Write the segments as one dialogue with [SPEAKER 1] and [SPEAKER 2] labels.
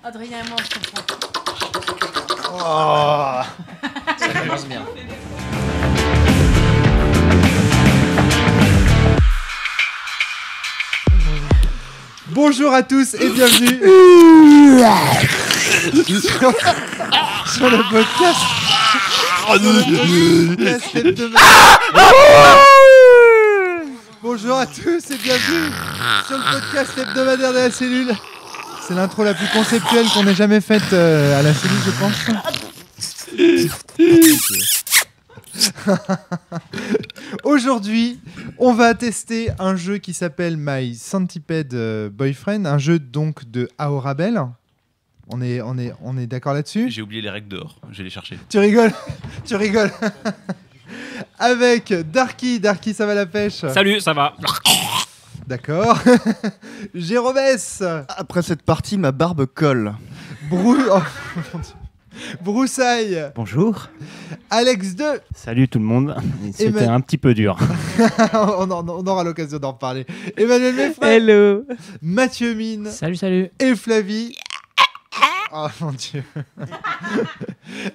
[SPEAKER 1] Adrien et moi, on se comprend.
[SPEAKER 2] Oh, ça commence bien.
[SPEAKER 3] Bonjour à tous et bienvenue sur le podcast. Bonjour à tous et bienvenue sur le podcast hebdomadaire de la cellule. C'est l'intro la plus conceptuelle qu'on ait jamais faite à la cellule, je pense. Aujourd'hui, on va tester un jeu qui s'appelle My Centipede Boyfriend, un jeu donc de Aorabel. On est d'accord là-dessus ?
[SPEAKER 4] J'ai oublié les règles dehors, je vais les chercher.
[SPEAKER 3] Tu rigoles. Avec Darky, ça va la pêche ?
[SPEAKER 2] Salut, ça va.
[SPEAKER 3] D'accord. Jérômès.
[SPEAKER 5] Après cette partie, ma barbe colle.
[SPEAKER 3] Oh, mon Dieu. Broussaille.
[SPEAKER 6] Bonjour.
[SPEAKER 3] Alex 2.
[SPEAKER 6] Salut tout le monde. C'était un petit peu dur.
[SPEAKER 3] on aura l'occasion d'en reparler. Emmanuel Meffray.
[SPEAKER 6] Hello.
[SPEAKER 3] Mathieu Mine.
[SPEAKER 2] Salut.
[SPEAKER 3] Et Flavie. Oh mon Dieu.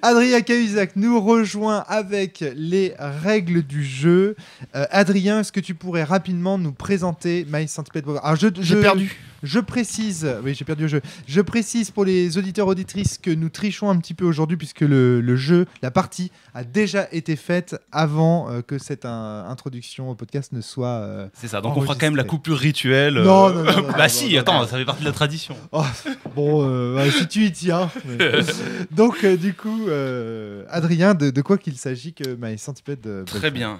[SPEAKER 3] Adrien Cahuzac nous rejoint avec les règles du jeu. Adrien, est-ce que tu pourrais rapidement nous présenter My Centipede Boyfriend ? Alors,
[SPEAKER 5] J'ai perdu.
[SPEAKER 3] Je précise, oui, j'ai perdu le jeu. Je précise pour les auditeurs auditrices que nous trichons un petit peu aujourd'hui puisque le jeu, la partie a déjà été faite avant que cette introduction au podcast ne soit.
[SPEAKER 4] C'est ça, donc on fera quand même la coupure rituelle.
[SPEAKER 3] Non.
[SPEAKER 4] Bah si, attends, ça fait partie de la tradition.
[SPEAKER 3] Oh, bon, si tu y tiens. Mais... Donc, du coup, Adrien, de quoi qu'il s'agit que My Centipede
[SPEAKER 4] Très bien.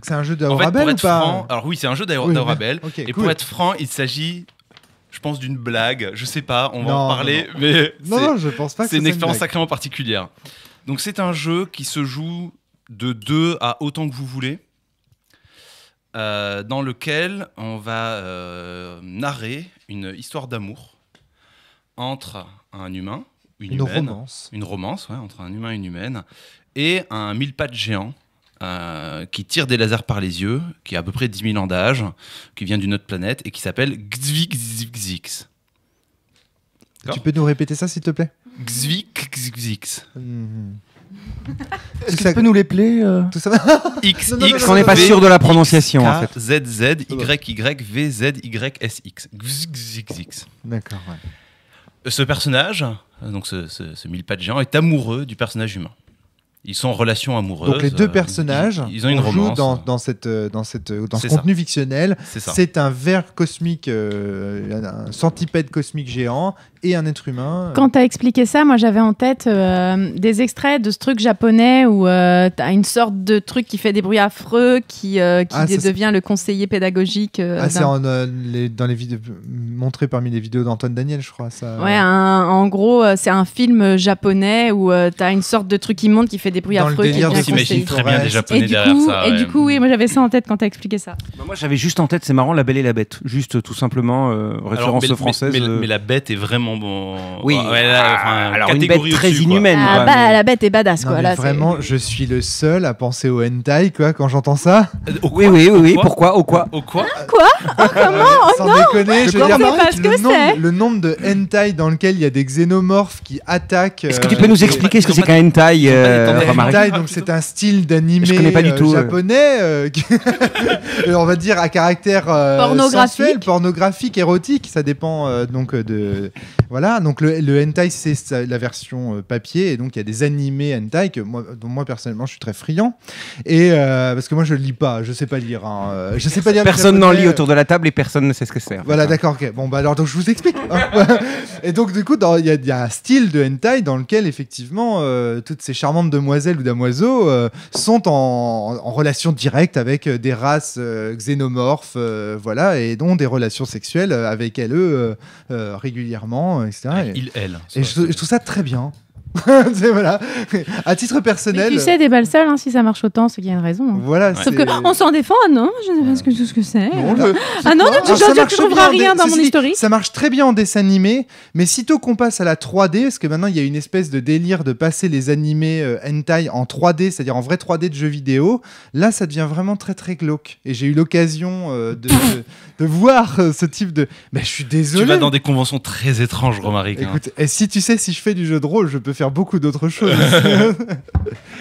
[SPEAKER 3] C'est un jeu
[SPEAKER 4] En fait,
[SPEAKER 3] d'Aorabel
[SPEAKER 4] pour
[SPEAKER 3] ou
[SPEAKER 4] être
[SPEAKER 3] pas
[SPEAKER 4] franc, alors oui, c'est un jeu d'Aorabel.
[SPEAKER 3] Ok,
[SPEAKER 4] et
[SPEAKER 3] cool.
[SPEAKER 4] pour être franc, il s'agit, je pense, d'une blague. Je sais pas, on va
[SPEAKER 3] Non,
[SPEAKER 4] en parler,
[SPEAKER 3] non.
[SPEAKER 4] mais
[SPEAKER 3] Non, je pense pas que
[SPEAKER 4] c'est une
[SPEAKER 3] ce soit
[SPEAKER 4] expérience
[SPEAKER 3] blague.
[SPEAKER 4] sacrément particulière. Donc c'est un jeu qui se joue de 2 à autant que vous voulez, dans lequel on va narrer une histoire d'amour entre un humain, une humaine, une romance, ouais, entre un humain et une humaine, et un mille-pattes géant qui tire des lasers par les yeux, qui a à peu près 10 000 ans d'âge, qui vient d'une autre planète et qui s'appelle Xvix.
[SPEAKER 3] Tu peux nous répéter ça, s'il te plaît ?
[SPEAKER 4] Xvix.
[SPEAKER 5] Est-ce que tu peux nous les player
[SPEAKER 3] Tout ça
[SPEAKER 4] X,
[SPEAKER 3] Non, non,
[SPEAKER 4] X,
[SPEAKER 3] non,
[SPEAKER 6] On n'est pas sûr de la prononciation en fait.
[SPEAKER 4] Z, Z, Y, Y, V, Z, Y, S, X. Xvix.
[SPEAKER 3] D'accord, ouais.
[SPEAKER 4] Ce personnage, donc ce mille-pattes géant, est amoureux du personnage humain. Ils sont en relation amoureuse.
[SPEAKER 3] Donc les deux personnages,
[SPEAKER 4] ils ont une
[SPEAKER 3] on joue
[SPEAKER 4] romance.
[SPEAKER 3] dans ce
[SPEAKER 4] C'est
[SPEAKER 3] contenu fictionnel.
[SPEAKER 4] C'est ça.
[SPEAKER 3] C'est un ver cosmique, un centipède cosmique géant et un être humain.
[SPEAKER 1] Quand t'as expliqué ça, moi j'avais en tête des extraits de ce truc japonais où t'as une sorte de truc qui fait des bruits affreux, qui devient le conseiller pédagogique.
[SPEAKER 3] C'est dans les vidéos montré parmi les vidéos d'Antoine Daniel, je crois. Ça.
[SPEAKER 1] Ouais, en gros, c'est un film japonais où t'as une sorte de truc immonde qui fait des bruits
[SPEAKER 3] Dans le
[SPEAKER 1] affreux.
[SPEAKER 3] délire
[SPEAKER 1] qui
[SPEAKER 3] de
[SPEAKER 1] devient
[SPEAKER 4] On s'imagine
[SPEAKER 1] conseiller.
[SPEAKER 4] très bien des Japonais
[SPEAKER 1] Et
[SPEAKER 4] derrière ça.
[SPEAKER 1] du coup, oui, moi j'avais ça en tête quand t'as expliqué ça.
[SPEAKER 6] Moi j'avais juste en tête, c'est marrant, La Belle et la Bête. Juste tout simplement, référence
[SPEAKER 4] Alors,
[SPEAKER 6] française.
[SPEAKER 4] mais la bête est vraiment bon.
[SPEAKER 6] Oui, alors une bête
[SPEAKER 4] catégorie
[SPEAKER 6] très
[SPEAKER 4] au-dessus, quoi.
[SPEAKER 6] inhumaine.
[SPEAKER 1] Ah,
[SPEAKER 6] quoi,
[SPEAKER 1] bah,
[SPEAKER 6] mais-
[SPEAKER 1] la bête est badass,
[SPEAKER 3] Non,
[SPEAKER 1] quoi.
[SPEAKER 3] mais
[SPEAKER 1] Là,
[SPEAKER 3] vraiment, je suis le seul à penser au hentai quand j'entends ça.
[SPEAKER 6] Oui, pourquoi
[SPEAKER 4] Au quoi
[SPEAKER 3] Sans déconner, je veux dire,
[SPEAKER 1] sais pas ce que c'est.
[SPEAKER 3] le nombre de hentai dans lequel il y a des xénomorphes qui attaquent.
[SPEAKER 6] Est-ce que tu peux nous expliquer ce que c'est qu'un hentai,
[SPEAKER 3] Le
[SPEAKER 6] Romaric
[SPEAKER 3] hentai, donc c'est un style d'animé
[SPEAKER 6] Je connais pas du tout,
[SPEAKER 3] japonais, on va dire à caractère
[SPEAKER 1] Pornographique.
[SPEAKER 3] sensuel, pornographique, érotique. Ça dépend donc de voilà. Donc le hentai c'est la version papier et donc il y a des animés hentai dont moi personnellement je suis très friand et parce que moi je lis pas, je sais pas lire. Je sais pas lire. le
[SPEAKER 6] Personne n'en
[SPEAKER 3] japonais.
[SPEAKER 6] lit autour de la table et personne ne sait ce que c'est.
[SPEAKER 3] Voilà, d'accord, ok. Bon, bah alors, donc, je vous explique. Et donc, du coup, il y a un style de hentai dans lequel, effectivement, toutes ces charmantes demoiselles ou damoiseaux sont en relation directe avec des races xénomorphes, voilà, et dont des relations sexuelles avec elles, régulièrement, etc.
[SPEAKER 4] Il, elle.
[SPEAKER 3] Et je trouve ça très bien. Voilà. À titre personnel.
[SPEAKER 1] Mais tu sais, des balles seules, si ça marche autant, c'est qu'il y a une raison.
[SPEAKER 3] Voilà.
[SPEAKER 1] Sauf qu'on s'en défend, non, je ne sais pas ce que c'est.
[SPEAKER 3] Non,
[SPEAKER 1] de toute façon, tu ne trouveras rien dans mon historique.
[SPEAKER 3] Ça marche très bien en dessin animé, mais sitôt qu'on passe à la 3D, parce que maintenant il y a une espèce de délire de passer les animés hentai en 3D, c'est-à-dire en vrai 3D de jeux vidéo, là ça devient vraiment très très glauque. Et j'ai eu l'occasion de voir ce type de... Mais je suis désolé.
[SPEAKER 4] Tu vas dans des conventions très étranges, Romaric.
[SPEAKER 3] Écoute, et si tu sais, si je fais du jeu de rôle, je peux faire beaucoup d'autres choses.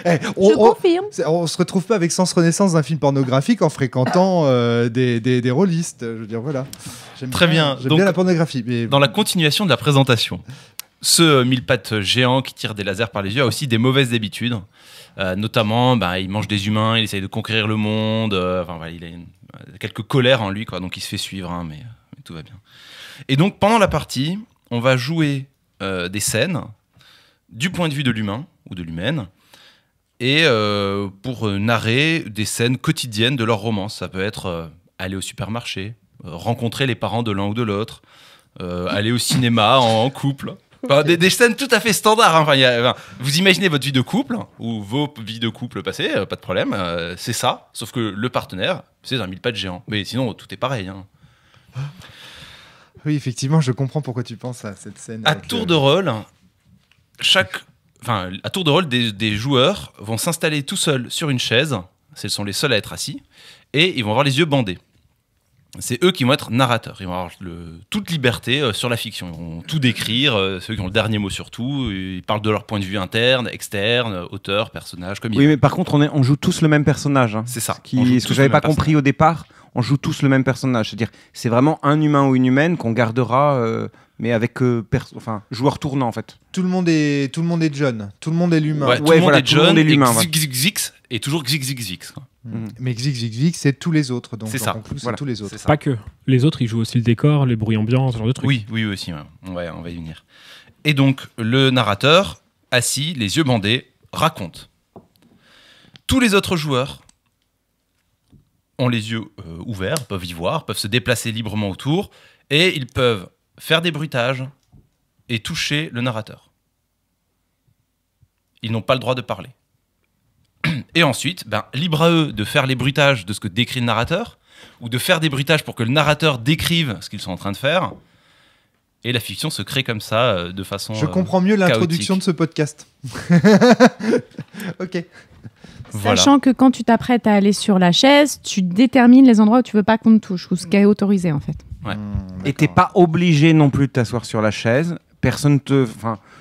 [SPEAKER 1] Je confirme.
[SPEAKER 3] On se retrouve pas avec Sens Renaissance d'un film pornographique en fréquentant des rôlistes. Je veux dire, voilà. J'aime bien la pornographie. Mais...
[SPEAKER 4] Dans la continuation de la présentation, ce mille-pattes géant qui tire des lasers par les yeux a aussi des mauvaises habitudes. Notamment, il mange des humains, il essaye de conquérir le monde. Il a quelques colères en lui, quoi, donc il se fait suivre, mais tout va bien. Et donc, pendant la partie, on va jouer des scènes du point de vue de l'humain ou de l'humaine, et pour narrer des scènes quotidiennes de leur romance. Ça peut être aller au supermarché, rencontrer les parents de l'un ou de l'autre, aller au cinéma en couple. Des scènes tout à fait standards. Vous imaginez votre vie de couple, ou vos vies de couple passées, pas de problème, c'est ça, sauf que le partenaire, c'est un mille-pattes géant. Mais sinon, tout est pareil.
[SPEAKER 3] Oui, effectivement, je comprends pourquoi tu penses à cette scène.
[SPEAKER 4] À tour de rôle, des joueurs vont s'installer tout seuls sur une chaise, ce sont les seuls à être assis, et ils vont avoir les yeux bandés. C'est eux qui vont être narrateurs, ils vont avoir toute liberté sur la fiction, ils vont tout décrire, ceux qui ont le dernier mot sur tout, ils parlent de leur point de vue interne, externe, auteur, personnage, comme
[SPEAKER 6] mais par contre on joue tous le même personnage.
[SPEAKER 4] C'est ça.
[SPEAKER 6] Ce que j'avais pas compris au départ, on joue tous le même personnage, c'est-à-dire c'est vraiment un humain ou une humaine qu'on gardera, mais avec joueur tournant en fait.
[SPEAKER 3] Tout le monde est John, tout le monde est l'humain.
[SPEAKER 4] Ouais, tout le monde est John, et toujours Xix.
[SPEAKER 3] Mais Xix, c'est tous les autres. Donc
[SPEAKER 4] c'est ça.
[SPEAKER 3] C'est tous les autres.
[SPEAKER 7] Pas que. Les autres, ils jouent aussi le décor, les bruits ambiants, ce genre de trucs.
[SPEAKER 4] Oui, aussi. Ouais, on va y venir. Et donc, le narrateur, assis, les yeux bandés, raconte. Tous les autres joueurs ont les yeux ouverts, peuvent y voir, peuvent se déplacer librement autour, et ils peuvent faire des bruitages et toucher le narrateur. Ils n'ont pas le droit de parler. Et ensuite, libre à eux de faire les bruitages de ce que décrit le narrateur, ou de faire des bruitages pour que le narrateur décrive ce qu'ils sont en train de faire. Et la fiction se crée comme ça, de façon
[SPEAKER 3] Je comprends mieux l'introduction de ce podcast. Ok.
[SPEAKER 1] Sachant que quand tu t'apprêtes à aller sur la chaise, tu détermines les endroits où tu veux pas qu'on te touche, ou ce qui est autorisé en fait.
[SPEAKER 4] Ouais.
[SPEAKER 6] Et t'es pas obligé non plus de t'asseoir sur la chaise. Personne te...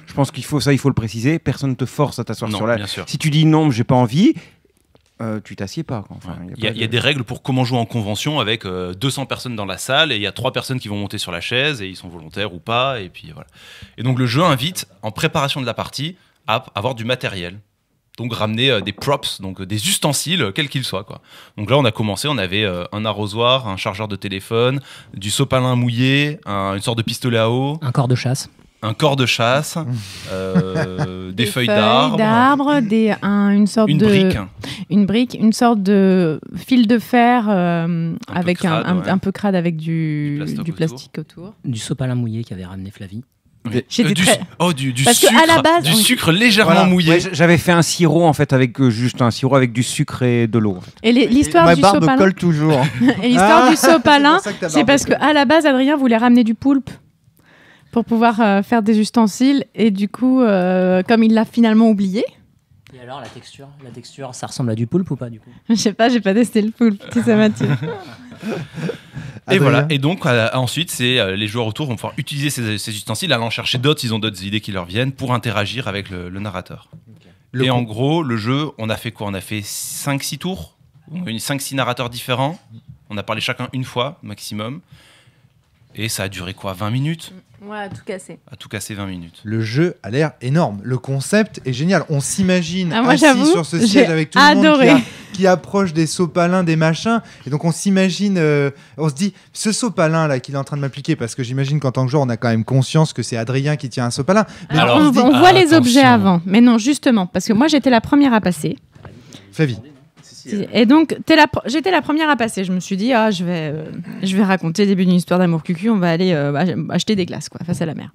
[SPEAKER 6] je pense qu'il faut le préciser. Personne ne te force à t'asseoir sur la chaise. Si tu dis non, j'ai pas envie, tu t'assieds pas.
[SPEAKER 4] Il y a des règles pour comment jouer en convention avec 200 personnes dans la salle, et il y a 3 personnes qui vont monter sur la chaise, et ils sont volontaires ou pas, et puis voilà. Et donc le jeu invite, en préparation de la partie, à avoir du matériel. Donc ramener des props, donc des ustensiles, quels qu'ils soient, quoi. Donc là, on a commencé, on avait un arrosoir, un chargeur de téléphone, du sopalin mouillé, une sorte de pistolet à eau.
[SPEAKER 2] Un corps de chasse.
[SPEAKER 4] Un corps de chasse, des feuilles d'arbre,
[SPEAKER 1] une brique, une sorte de fil de fer avec un peu crade avec du plastique autour.
[SPEAKER 2] Du sopalin mouillé qu'avait ramené Flavie.
[SPEAKER 4] Du sucre légèrement mouillé.
[SPEAKER 6] Ouais, j'avais fait un sirop en fait avec juste un sirop avec du sucre et de l'eau. En fait.
[SPEAKER 1] Et l'histoire du sopalin
[SPEAKER 5] colle toujours.
[SPEAKER 1] Et l'histoire du sopalin, c'est parce que à la base Adrien voulait ramener du poulpe pour pouvoir faire des ustensiles, et du coup comme il l'a finalement oublié.
[SPEAKER 2] Et alors la texture, ça ressemble à du poulpe ou pas du coup?
[SPEAKER 1] Je sais pas, j'ai pas testé le poulpe, si ça m'attire.
[SPEAKER 4] Et voilà, et donc ensuite c'est les joueurs autour vont pouvoir utiliser ces ustensiles, allant chercher d'autres, ils ont d'autres idées qui leur viennent pour interagir avec le narrateur. Okay. En gros, le jeu, on a fait quoi? On a fait 5-6 tours, 5-6 narrateurs différents, on a parlé chacun une fois maximum, et ça a duré quoi, 20 minutes?
[SPEAKER 1] Ouais, à tout casser.
[SPEAKER 4] À tout casser 20 minutes.
[SPEAKER 3] Le jeu a l'air énorme. Le concept est génial. On s'imagine assis sur ce
[SPEAKER 1] siège
[SPEAKER 3] siège avec tout le monde qui approche des sopalins, des machins. Et donc on s'imagine, on se dit, ce sopalin là qu'il est en train de m'appliquer, parce que j'imagine qu'en tant que joueur, on a quand même conscience que c'est Adrien qui tient un sopalin.
[SPEAKER 1] Mais alors, on voit les objets avant. Mais non, justement, parce que moi j'étais la première à passer.
[SPEAKER 3] Flavie.
[SPEAKER 1] Et donc, j'étais la première à passer. Je me suis dit, je vais raconter le début d'une histoire d'amour cucu. On va aller acheter des glaces, face à la mer.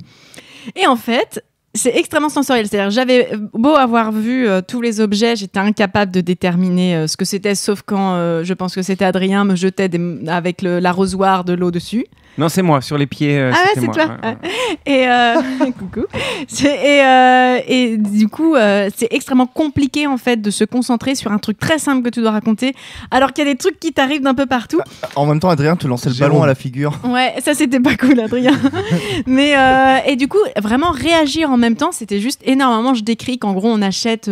[SPEAKER 1] Et en fait, c'est extrêmement sensoriel. C'est-à-dire, j'avais beau avoir vu tous les objets, j'étais incapable de déterminer ce que c'était, sauf quand je pense que c'était Adrien me jetait avec l'arrosoir de l'eau dessus.
[SPEAKER 6] Non, c'est moi, sur les pieds.
[SPEAKER 1] C'est
[SPEAKER 6] moi.
[SPEAKER 1] toi. Et coucou. Et du coup, c'est extrêmement compliqué en fait de se concentrer sur un truc très simple que tu dois raconter, alors qu'il y a des trucs qui t'arrivent d'un peu partout.
[SPEAKER 5] En même temps, Adrien te lançait le ballon à la figure.
[SPEAKER 1] Ouais, ça c'était pas cool, Adrien. Mais et du coup, vraiment réagir en même temps, c'était juste énormément. Je décris qu'en gros, on achète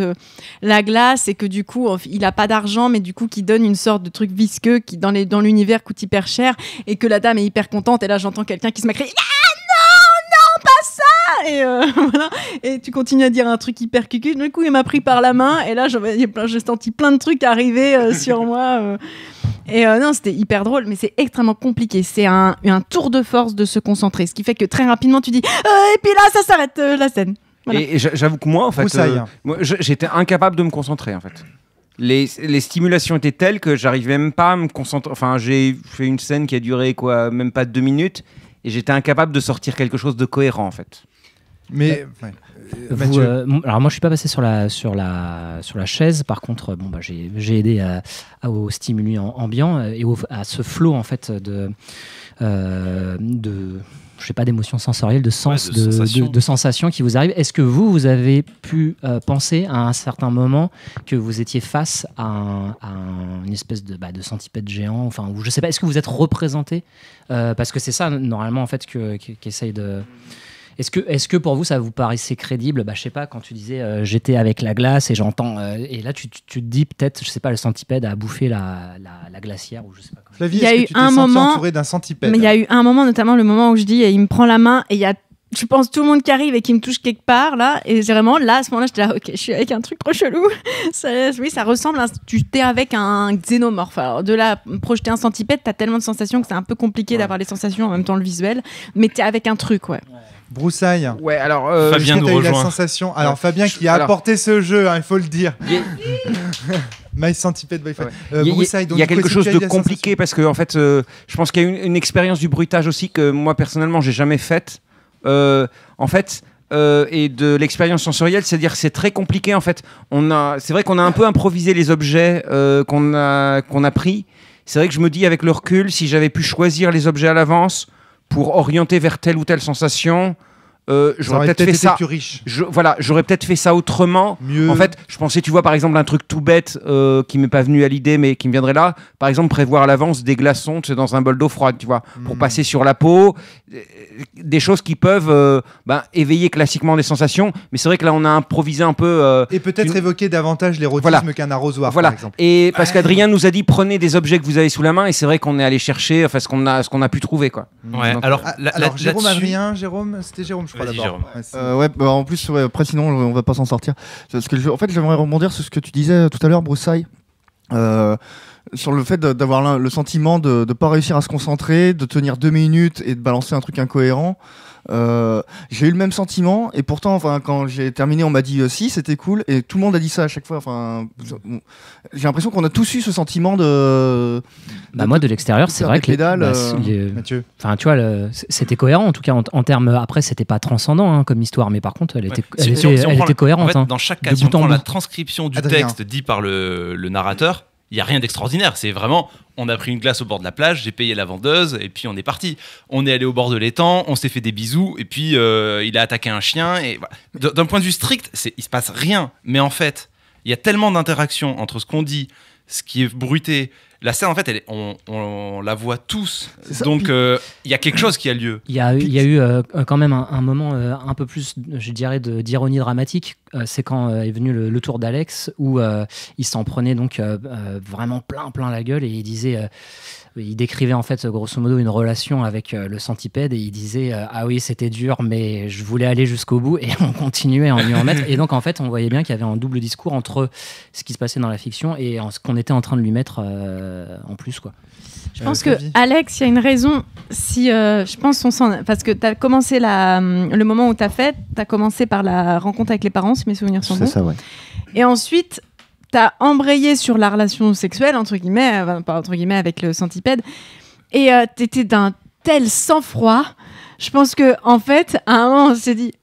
[SPEAKER 1] la glace et que du coup, il a pas d'argent, mais du coup, qui donne une sorte de truc visqueux qui dans l'univers coûte hyper cher et que la dame est hyper contente. Et là, j'entends quelqu'un qui se m'écrit non, pas ça. Et voilà. Et tu continues à dire un truc hyper cucu. Du coup, il m'a pris par la main. Et là, j'ai senti plein de trucs arriver sur moi. Et non, c'était hyper drôle, mais c'est extrêmement compliqué. C'est un tour de force de se concentrer, ce qui fait que très rapidement, tu dis et puis là, ça s'arrête la scène. Voilà.
[SPEAKER 6] Et j'avoue que moi, en fait, j'étais incapable de me concentrer, en fait. Les stimulations étaient telles que j'arrivais même pas à me concentrer. Enfin, j'ai fait une scène qui a duré même pas 2 minutes, et j'étais incapable de sortir quelque chose de cohérent, en fait.
[SPEAKER 3] Mais
[SPEAKER 2] alors moi je suis pas passé sur la chaise. Par contre, j'ai aidé au stimuli ambiant et à ce flot en fait de je sais pas, d'émotions sensorielles, de sens, de sensations qui vous arrivent. Est-ce que vous avez pu penser à un certain moment que vous étiez face à une espèce de centipède géant, enfin, ou je sais pas, est-ce que vous êtes représenté parce que c'est ça normalement en fait qu'essaye de... Est-ce que pour vous ça vous paraissait crédible? Je sais pas, quand tu disais j'étais avec la glace et j'entends et là tu te dis peut-être, je sais pas, le centipède a bouffé la glacière ou je sais pas.
[SPEAKER 3] Flavie, est-ce que tu t'es senti entouré d'un centipède?
[SPEAKER 1] Mais il y a eu un moment, notamment le moment où je dis il me prend la main et il y a, je pense, tout le monde qui arrive et qui me touche quelque part là, et c'est vraiment là à ce moment-là j'étais là, ok, je suis avec un truc trop chelou. Ça ressemble à, tu t'es avec un xénomorphe. Alors de là projeter un centipède, t'as tellement de sensations que c'est un peu compliqué d'avoir les sensations en même temps le visuel, mais t'es avec un truc, ouais.
[SPEAKER 3] Broussaille.
[SPEAKER 6] Ouais, alors
[SPEAKER 4] Fabien nous rejoint.
[SPEAKER 3] La sensation. Alors Fabien qui a apporté ce jeu, il faut le dire. My Centipede by Fabien. Broussaille.
[SPEAKER 6] Il y a quelque chose de compliqué parce que en fait, je pense qu'il y a une expérience du bruitage aussi que moi personnellement j'ai jamais faite. En fait. Et de l'expérience sensorielle, c'est-à-dire que c'est très compliqué en fait. C'est vrai qu'on a un peu improvisé les objets qu'on a pris. C'est vrai que je me dis avec le recul, si j'avais pu choisir les objets à l'avance pour orienter vers telle ou telle sensation, j'aurais peut-être fait ça.
[SPEAKER 3] Plus riche.
[SPEAKER 6] J'aurais peut-être fait ça autrement.
[SPEAKER 3] Mieux.
[SPEAKER 6] En fait, je pensais, tu vois, par exemple, un truc tout bête qui m'est pas venu à l'idée, mais qui me viendrait là. Par exemple, prévoir à l'avance des glaçons, tu sais, dans un bol d'eau froide, tu vois, pour passer sur la peau. Des choses qui peuvent éveiller classiquement des sensations. Mais c'est vrai que là, on a improvisé un peu.
[SPEAKER 3] Et peut-être évoquer davantage l'érotisme qu'un arrosoir, par exemple.
[SPEAKER 6] Et parce qu'Adrien nous a dit, prenez des objets que vous avez sous la main. Et c'est vrai qu'on est allé chercher ce qu'on a pu trouver, quoi.
[SPEAKER 4] Ouais.
[SPEAKER 6] Donc,
[SPEAKER 4] alors
[SPEAKER 3] Jérôme, Adrien, c'était Jérôme, je crois, d'abord.
[SPEAKER 5] En plus, après, sinon, on va pas s'en sortir. Parce que en fait, j'aimerais rebondir sur ce que tu disais tout à l'heure, Broussaille. Sur le fait d'avoir le sentiment de ne pas réussir à se concentrer, de tenir 2 minutes et de balancer un truc incohérent. J'ai eu le même sentiment et pourtant, quand j'ai terminé, on m'a dit si, c'était cool, et tout le monde a dit ça à chaque fois. J'ai l'impression qu'on a tous eu ce sentiment
[SPEAKER 2] moi de l'extérieur, c'est vrai que
[SPEAKER 3] Mathieu.
[SPEAKER 2] Enfin, tu vois, c'était cohérent en tout cas en termes. Après, c'était pas transcendant comme histoire, mais par contre, elle était cohérente.
[SPEAKER 4] En fait, dans chaque cas, si on prend la transcription du texte dit par le narrateur, il n'y a rien d'extraordinaire. C'est vraiment, on a pris une glace au bord de la plage, j'ai payé la vendeuse, et puis on est parti. On est allé au bord de l'étang, on s'est fait des bisous, et puis il a attaqué un chien. Et voilà. D'un point de vue strict, il se passe rien. Mais en fait, il y a tellement d'interactions entre ce qu'on dit, ce qui est bruité. La scène, en fait, on la voit tous. Donc, il y a quelque chose qui a lieu.
[SPEAKER 2] Il y a eu quand même un moment un peu plus, je dirais, d'ironie dramatique. C'est quand est venu le tour d'Alex, où il s'en prenait donc vraiment plein la gueule, et il disait... il décrivait en fait grosso modo une relation avec le centipède, et il disait ah oui, c'était dur, mais je voulais aller jusqu'au bout, et on continuait à en lui en mettre. Et donc en fait on voyait bien qu'il y avait un double discours entre ce qui se passait dans la fiction et ce qu'on était en train de lui mettre en plus, quoi.
[SPEAKER 1] Je pense que Alex, il y a une raison. Si je pense parce que tu as commencé le moment où tu as commencé par la rencontre avec les parents, si mes souvenirs sont bons.
[SPEAKER 5] C'est ça, ouais.
[SPEAKER 1] Et ensuite t'as embrayé sur la relation sexuelle, entre guillemets, pas entre guillemets, avec le centipède, et t'étais d'un tel sang-froid. Je pense que en fait, à un moment, on s'est dit,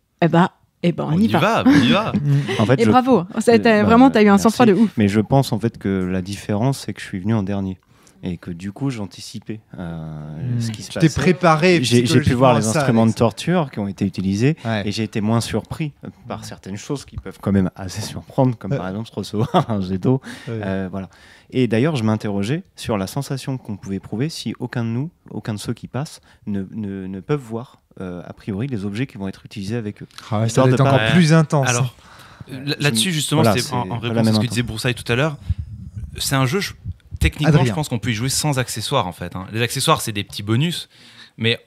[SPEAKER 1] Eh ben, on y va.
[SPEAKER 4] On y va.
[SPEAKER 8] En fait,
[SPEAKER 1] Et bravo. Vraiment, tu as eu un sang-froid de ouf.
[SPEAKER 8] Mais je pense en fait que la différence, c'est que je suis venu en dernier. Et que du coup, j'anticipais ce qui se passait.
[SPEAKER 3] Tu t'es préparé.
[SPEAKER 8] J'ai pu voir les instruments de
[SPEAKER 3] Alex.
[SPEAKER 8] torture qui ont été utilisés
[SPEAKER 3] Ouais.
[SPEAKER 8] et j'ai été moins surpris par certaines choses qui peuvent quand même assez surprendre, comme par exemple se recevoir un jet d'eau. Voilà. Et d'ailleurs, je m'interrogeais sur la sensation qu'on pouvait éprouver si aucun de ceux qui passent ne peuvent voir a priori les objets qui vont être utilisés avec eux.
[SPEAKER 3] Ah ouais, ça
[SPEAKER 8] Histoire
[SPEAKER 3] va être
[SPEAKER 8] de pas-
[SPEAKER 3] encore plus intense.
[SPEAKER 4] Alors, là-dessus, justement,
[SPEAKER 8] Voilà,
[SPEAKER 4] c'est en
[SPEAKER 8] c'est pas la
[SPEAKER 4] réponse à
[SPEAKER 8] même
[SPEAKER 4] ce que
[SPEAKER 8] intention.
[SPEAKER 4] disait Broussaille tout à l'heure. C'est un jeu, techniquement,
[SPEAKER 3] Adrien.
[SPEAKER 4] je pense qu'on peut y jouer sans accessoires, en fait. Hein. Les accessoires, c'est des petits bonus, mais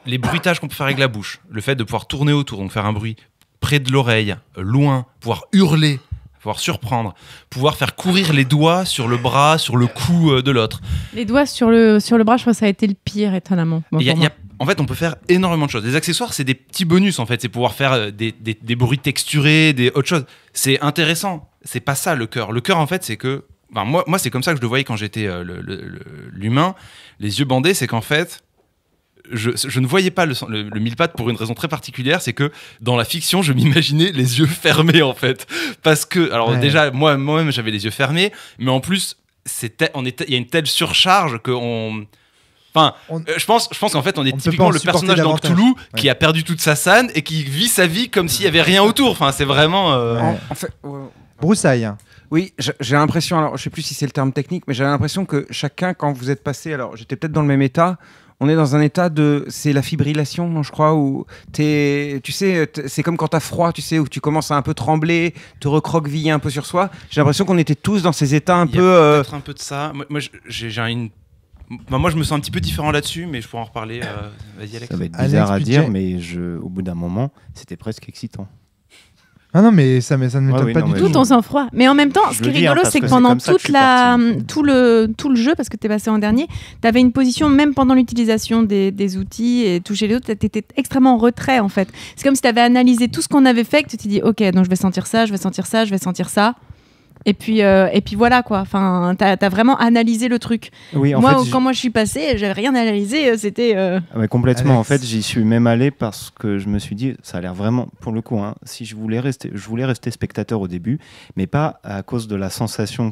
[SPEAKER 4] les bruitages qu'on peut faire avec la bouche, le fait de pouvoir tourner autour, donc faire un bruit près de l'oreille, loin, pouvoir hurler, pouvoir surprendre, pouvoir faire courir les doigts sur le bras, sur le cou de l'autre.
[SPEAKER 1] Les doigts sur le bras, je crois que ça a été le pire, étonnamment. Bon, pour moi.
[SPEAKER 4] En fait, on peut faire énormément de choses. Les accessoires, c'est des petits bonus, en fait. C'est pouvoir faire des bruits texturés, des autres choses. C'est intéressant. C'est pas ça, le cœur. Le cœur, en fait, c'est que... Enfin, moi, c'est comme ça que je le voyais quand j'étais l'humain. Les yeux bandés, c'est qu'en fait... Je ne voyais pas le mille pattes pour une raison très particulière, c'est que dans la fiction, je m'imaginais les yeux fermés, en fait. Parce que... Alors déjà, moi-même, j'avais les yeux fermés, mais en plus, il y a une telle surcharge qu'on... Enfin, je pense qu'en fait, on est typiquement le personnage dans Cthulhu qui a perdu toute sa sanne et qui vit sa vie comme s'il y avait rien autour. Enfin, c'est vraiment.
[SPEAKER 6] En fait,
[SPEAKER 3] Broussaille.
[SPEAKER 6] oui, j'ai l'impression, alors je sais plus si c'est le terme technique, mais j'ai l'impression que chacun, quand vous êtes passé, alors j'étais peut-être dans le même état, on est dans un état c'est la fibrillation, non, je crois, où tu sais, c'est comme quand t'as froid, tu sais, où tu commences à un peu trembler, te recroqueviller un peu sur soi. J'ai l'impression qu'on était tous dans ces états un
[SPEAKER 4] Il y a
[SPEAKER 6] peu.
[SPEAKER 4] peut-être un peu de ça. Moi, moi, je me sens un petit peu différent là-dessus, mais je pourrais en reparler. Vas-y, Alex.
[SPEAKER 8] Ça va être
[SPEAKER 3] Alex
[SPEAKER 8] bizarre à
[SPEAKER 3] Budget.
[SPEAKER 8] dire, mais au bout d'un moment, c'était presque excitant.
[SPEAKER 3] Ah non, mais ça ne m'étonne
[SPEAKER 8] oui,
[SPEAKER 3] pas
[SPEAKER 8] non,
[SPEAKER 3] du
[SPEAKER 8] mais
[SPEAKER 3] tout.
[SPEAKER 1] Tout en sang-froid. Mais en même temps, ce
[SPEAKER 8] Je
[SPEAKER 1] qui est
[SPEAKER 8] le dis, hein,
[SPEAKER 1] rigolo,
[SPEAKER 8] parce
[SPEAKER 1] c'est
[SPEAKER 8] que
[SPEAKER 1] que
[SPEAKER 8] c'est
[SPEAKER 1] pendant
[SPEAKER 8] comme ça que je suis
[SPEAKER 1] tout le jeu, parce que tu es passé en dernier, tu avais une position, même pendant l'utilisation des outils et toucher les autres, tu étais extrêmement en retrait en fait. C'est comme si tu avais analysé tout ce qu'on avait fait, que tu t'es dit, ok, donc je vais sentir ça, je vais sentir ça, je vais sentir ça. Et puis voilà quoi. Enfin, t'as vraiment analysé le truc.
[SPEAKER 8] Oui, en
[SPEAKER 1] Moi,
[SPEAKER 8] fait,
[SPEAKER 1] quand je suis passée, j'avais rien analysé. C'était.
[SPEAKER 8] Ah ouais, complètement.
[SPEAKER 3] Alex.
[SPEAKER 8] En fait, j'y suis même allé parce que je me suis dit, ça a l'air vraiment, pour le coup, si je voulais rester spectateur au début, mais pas à cause de la sensation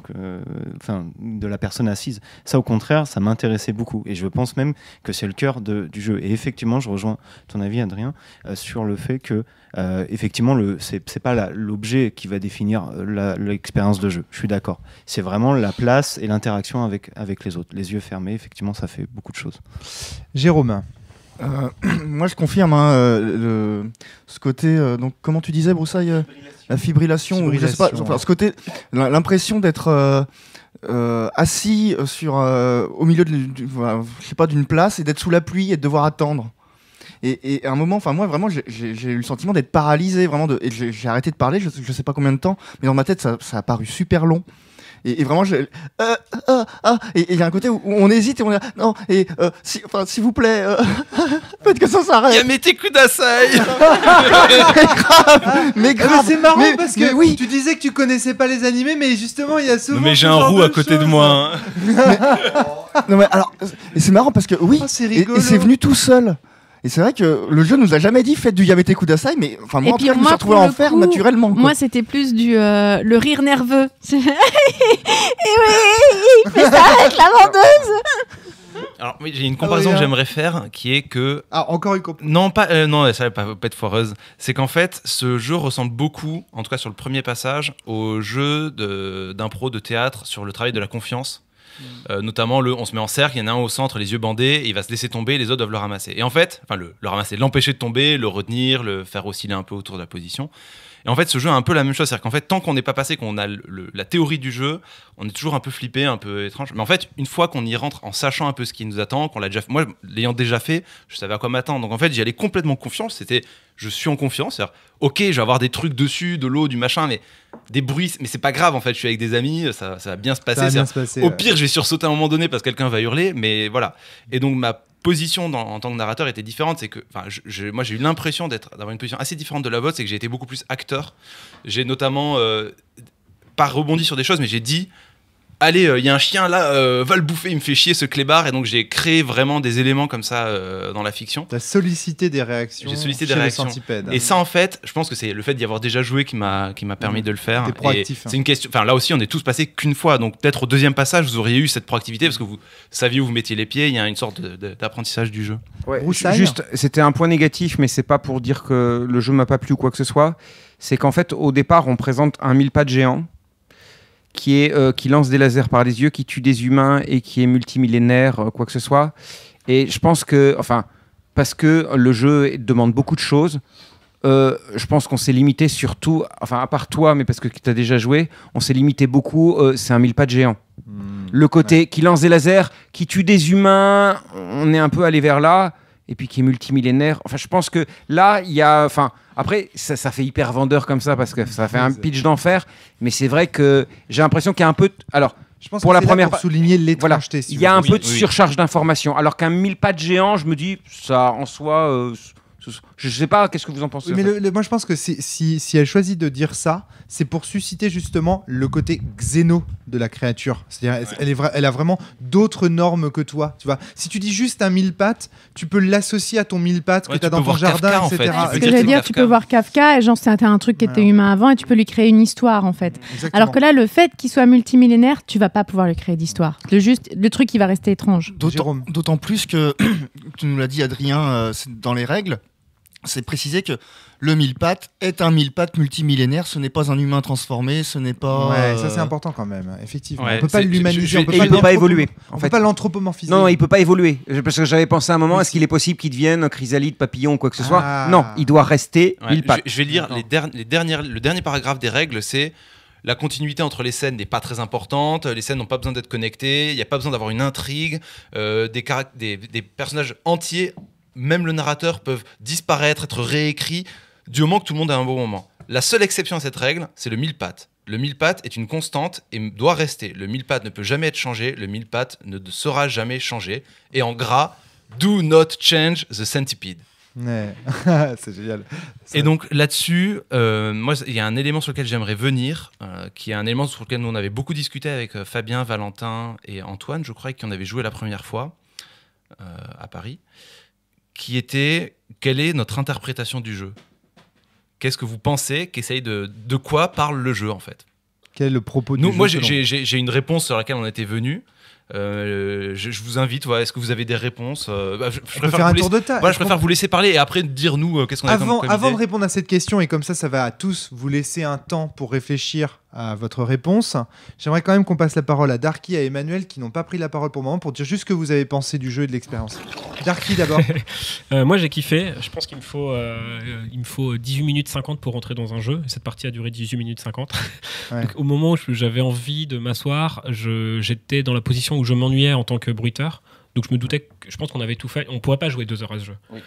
[SPEAKER 8] de la personne assise. Ça, au contraire, ça m'intéressait beaucoup. Et je pense même que c'est le cœur du jeu. Et effectivement, je rejoins ton avis, Adrien, sur le fait que, effectivement, c'est pas l'objet qui va définir l'expérience de jeu. Je suis d'accord. C'est vraiment la place et l'interaction avec les autres. Les yeux fermés, effectivement, ça fait beaucoup de choses.
[SPEAKER 3] Jérôme.
[SPEAKER 5] Moi, je confirme ce côté. Donc, comment tu disais, Broussaille, la fibrillation, ou je sais pas. Enfin, ce côté, l'impression d'être assis au milieu je sais pas, d'une place et d'être sous la pluie et de devoir attendre. Et à un moment, enfin moi vraiment, j'ai eu le sentiment d'être paralysé, vraiment. Et j'ai arrêté de parler. Je sais pas combien de temps, mais dans ma tête, ça a paru super long. Et vraiment, et il y a un côté où on hésite et on est là, non, et s'il vous plaît, faites que ça s'arrête.
[SPEAKER 4] Yamete Kudasai.
[SPEAKER 5] Mais grave.
[SPEAKER 3] C'est marrant
[SPEAKER 5] mais-
[SPEAKER 3] parce
[SPEAKER 5] mais
[SPEAKER 3] que
[SPEAKER 5] oui.
[SPEAKER 3] tu disais que tu connaissais pas les animés, mais justement, il y a souvent.
[SPEAKER 4] Mais j'ai
[SPEAKER 3] ce
[SPEAKER 4] un
[SPEAKER 3] genre
[SPEAKER 4] roux
[SPEAKER 3] de
[SPEAKER 4] à côté de
[SPEAKER 3] choses.
[SPEAKER 4] moi. Hein.
[SPEAKER 5] Non mais alors, et c'est marrant parce que oui,
[SPEAKER 3] Oh, c'est
[SPEAKER 5] et
[SPEAKER 3] rigolo.
[SPEAKER 5] c'est venu tout seul. Et c'est vrai que le jeu nous a jamais dit faites du Yamete Kudasai, mais enfin moi
[SPEAKER 1] Et
[SPEAKER 5] en
[SPEAKER 1] puis
[SPEAKER 5] tout cas, je me
[SPEAKER 1] moi,
[SPEAKER 5] suis retrouvé
[SPEAKER 1] pour
[SPEAKER 5] à en
[SPEAKER 1] le
[SPEAKER 5] faire
[SPEAKER 1] coup,
[SPEAKER 5] naturellement. quoi.
[SPEAKER 1] Moi, c'était plus le rire nerveux. Et oui, il fait ça avec la vendeuse.
[SPEAKER 4] Alors, oui, j'ai une comparaison que j'aimerais faire qui est que.
[SPEAKER 3] Ah, encore une comparaison.
[SPEAKER 4] Non, non, ça va pas être foireuse. C'est qu'en fait, ce jeu ressemble beaucoup, en tout cas sur le premier passage, au jeu d'impro de théâtre sur le travail de la confiance. Notamment on se met en cercle, il y en a un au centre, les yeux bandés, et il va se laisser tomber, les autres doivent le ramasser. Et en fait, le ramasser, l'empêcher de tomber, le retenir, le faire osciller un peu autour de la position. Et en fait, ce jeu a un peu la même chose, c'est-à-dire qu'en fait, tant qu'on n'est pas passé, qu'on a la théorie du jeu, on est toujours un peu flippé, un peu étrange. Mais en fait, une fois qu'on y rentre en sachant un peu ce qui nous attend, qu'on l'a déjà fait, moi, l'ayant déjà fait, je savais à quoi m'attendre. Donc en fait, j'y allais complètement confiance. Je suis en confiance, c'est-à-dire, ok, je vais avoir des trucs dessus, de l'eau, du machin, mais des bruits, mais c'est pas grave. En fait, je suis avec des amis, ça va bien se passer.
[SPEAKER 3] Ça va bien se passer,
[SPEAKER 4] Au
[SPEAKER 3] ouais.
[SPEAKER 4] pire, je vais sursauter à un moment donné parce que quelqu'un va hurler, mais voilà. Et donc ma position en tant que narrateur était différente, c'est que moi j'ai eu l'impression d'avoir une position assez différente de la vôtre, c'est que j'ai été beaucoup plus acteur. J'ai notamment pas rebondi sur des choses, mais j'ai dit allez, il y a un chien là, va le bouffer, il me fait chier ce clébard. Et donc j'ai créé vraiment des éléments comme ça dans la fiction.
[SPEAKER 3] T'as sollicité des réactions.
[SPEAKER 4] J'ai sollicité des réactions. Et ça, en fait, je pense que c'est le fait d'y avoir déjà joué qui m'a permis de le faire.
[SPEAKER 3] T'es proactif.
[SPEAKER 4] C'est une question. Enfin, là aussi, on est tous passés qu'une fois. Donc peut-être au deuxième passage, vous auriez eu cette proactivité parce que vous saviez où vous mettiez les pieds. Il y a une sorte d'apprentissage du jeu.
[SPEAKER 6] Ouais, juste, c'était un point négatif, mais c'est pas pour dire que le jeu m'a pas plu ou quoi que ce soit. C'est qu'en fait, au départ, on présente un 1000 pattes géant qui lance des lasers par les yeux, qui tue des humains et qui est multimillénaire, quoi que ce soit. Et je pense que, parce que le jeu demande beaucoup de choses, je pense qu'on s'est limité surtout, à part toi, mais parce que tu as déjà joué, on s'est limité beaucoup, c'est un 1000 pattes géant. Le côté qui lance des lasers, qui tue des humains, on est un peu allé vers là, et puis qui est multimillénaire. Je pense que là, il y a... Après, ça fait hyper vendeur comme ça, parce que ça fait un pitch d'enfer, mais c'est vrai que j'ai l'impression qu'il y a un peu... Alors,
[SPEAKER 3] je pense
[SPEAKER 6] pour
[SPEAKER 3] que
[SPEAKER 6] la première
[SPEAKER 3] pour souligner l'étrangeté.
[SPEAKER 6] Il y a un peu de surcharge d'informations, alors qu'un 1000 pattes géant, je me dis, ça en soi... je sais pas, qu'est-ce que vous en pensez?
[SPEAKER 3] Mais moi je pense que si elle choisit de dire ça, c'est pour susciter justement le côté xéno de la créature. C'est-à-dire elle a vraiment d'autres normes que toi. Tu vois, si tu dis juste un 1000 pattes, tu peux l'associer à ton 1000 pattes que tu as dans ton jardin,
[SPEAKER 4] Kafka,
[SPEAKER 3] etc.
[SPEAKER 4] En fait.
[SPEAKER 1] Ce que j'allais dire, tu peux voir Kafka et genre c'était un truc qui était humain avant et tu peux lui créer une histoire en fait.
[SPEAKER 3] Exactement.
[SPEAKER 1] Alors que là, le fait qu'il soit multimillénaire, tu vas pas pouvoir lui créer d'histoire. Le truc, il va rester étrange.
[SPEAKER 5] D'autant plus que, tu nous l'as dit Adrien, c'est dans les règles, c'est précisé que le 1000 pattes est un 1000 pattes multimillénaire, ce n'est pas un humain transformé, ce n'est pas...
[SPEAKER 3] Ouais, ça c'est important quand même, effectivement.
[SPEAKER 4] Ouais,
[SPEAKER 3] on peut pas l'humaniser,
[SPEAKER 6] il peut pas évoluer.
[SPEAKER 3] On peut pas l'anthropomorphiser.
[SPEAKER 6] Non, il peut pas évoluer. Parce que j'avais pensé à un moment, est-ce qu'il est possible qu'il devienne chrysalide, papillon ou quoi que ce soit? Non, il doit rester 1000 pattes.
[SPEAKER 4] Je vais lire le dernier paragraphe des règles, c'est... La continuité entre les scènes n'est pas très importante, les scènes n'ont pas besoin d'être connectées, il n'y a pas besoin d'avoir une intrigue, des personnages entiers, même le narrateur, peuvent disparaître, être réécrits, du moment que tout le monde a un bon moment. La seule exception à cette règle, c'est le 1000 pattes. Le 1000 pattes est une constante et doit rester. Le 1000 pattes ne peut jamais être changé, le 1000 pattes ne sera jamais changé. Et en gras, do not change the centipede.
[SPEAKER 3] Ouais. C'est génial.
[SPEAKER 4] Et donc là-dessus, moi, il y a un élément sur lequel j'aimerais venir, qui est un élément sur lequel nous on avait beaucoup discuté avec Fabien, Valentin et Antoine, je crois, qui en avaient joué la première fois à Paris, qui était quelle est notre interprétation du jeu? Qu'est-ce que vous pensez qu'essaye de quoi parle le jeu en fait?
[SPEAKER 3] Quel est le propos du jeu?
[SPEAKER 4] Moi, j'ai une réponse sur laquelle on était venu. Je vous invite, est-ce que vous avez des réponses? Je préfère
[SPEAKER 3] faire un tour de table.
[SPEAKER 4] Je préfère vous laisser parler et après dire nous qu'est-ce qu'on a comme
[SPEAKER 3] Avant
[SPEAKER 4] idée.
[SPEAKER 3] de répondre à cette question, et comme ça va à tous vous laisser un temps pour réfléchir à votre réponse, j'aimerais quand même qu'on passe la parole à Darky et à Emmanuel qui n'ont pas pris la parole pour le moment pour dire juste ce que vous avez pensé du jeu et de l'expérience. Darky d'abord.
[SPEAKER 7] Moi j'ai kiffé, je pense qu'il me faut 18 minutes 50 pour rentrer dans un jeu. Cette partie a duré 18 minutes 50.
[SPEAKER 3] Ouais.
[SPEAKER 7] Donc, au moment où j'avais envie de m'asseoir, j'étais dans la position où je m'ennuyais en tant que bruiteur. Donc je me doutais que je pense qu'on avait tout fait. On pourrait pas jouer 2 heures à ce jeu. Oui.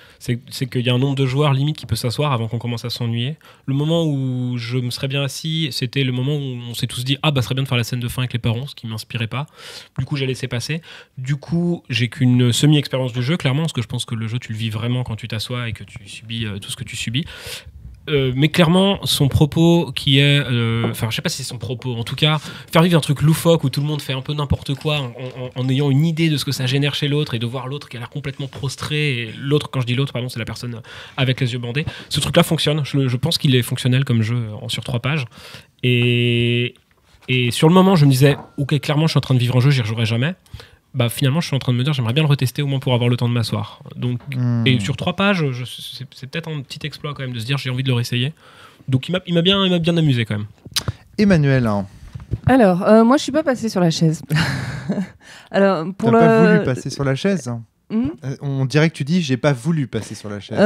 [SPEAKER 7] C'est qu'il y a un nombre de joueurs limite qui peut s'asseoir avant qu'on commence à s'ennuyer. Le moment où je me serais bien assis, c'était le moment où on s'est tous dit ça serait bien de faire la scène de fin avec les parents, ce qui m'inspirait pas. Du coup j'ai laissé passer. Du coup j'ai qu'une semi-expérience du jeu clairement, parce que je pense que le jeu tu le vis vraiment quand tu t'assois et que tu subis tout ce que tu subis. Mais clairement, son propos qui est... je sais pas si c'est son propos. En tout cas, faire vivre un truc loufoque où tout le monde fait un peu n'importe quoi en ayant une idée de ce que ça génère chez l'autre et de voir l'autre qui a l'air complètement prostré. Et l'autre, quand je dis l'autre, pardon, c'est la personne avec les yeux bandés. Ce truc-là fonctionne. Je pense qu'il est fonctionnel comme jeu sur 3 pages. Et sur le moment, je me disais, ok, clairement, je suis en train de vivre un jeu, j'y rejouerai jamais. Finalement, je suis en train de me dire, j'aimerais bien le retester au moins pour avoir le temps de m'asseoir. Donc, et sur 3 pages, c'est peut-être un petit exploit quand même de se dire, j'ai envie de le réessayer. Donc, il m'a bien amusé quand même.
[SPEAKER 3] Emmanuel.
[SPEAKER 9] Alors, moi, je suis pas passé sur la chaise. Alors,
[SPEAKER 3] t'as pas voulu passer sur la chaise? On dirait que tu dis, j'ai pas voulu passer sur la chaise.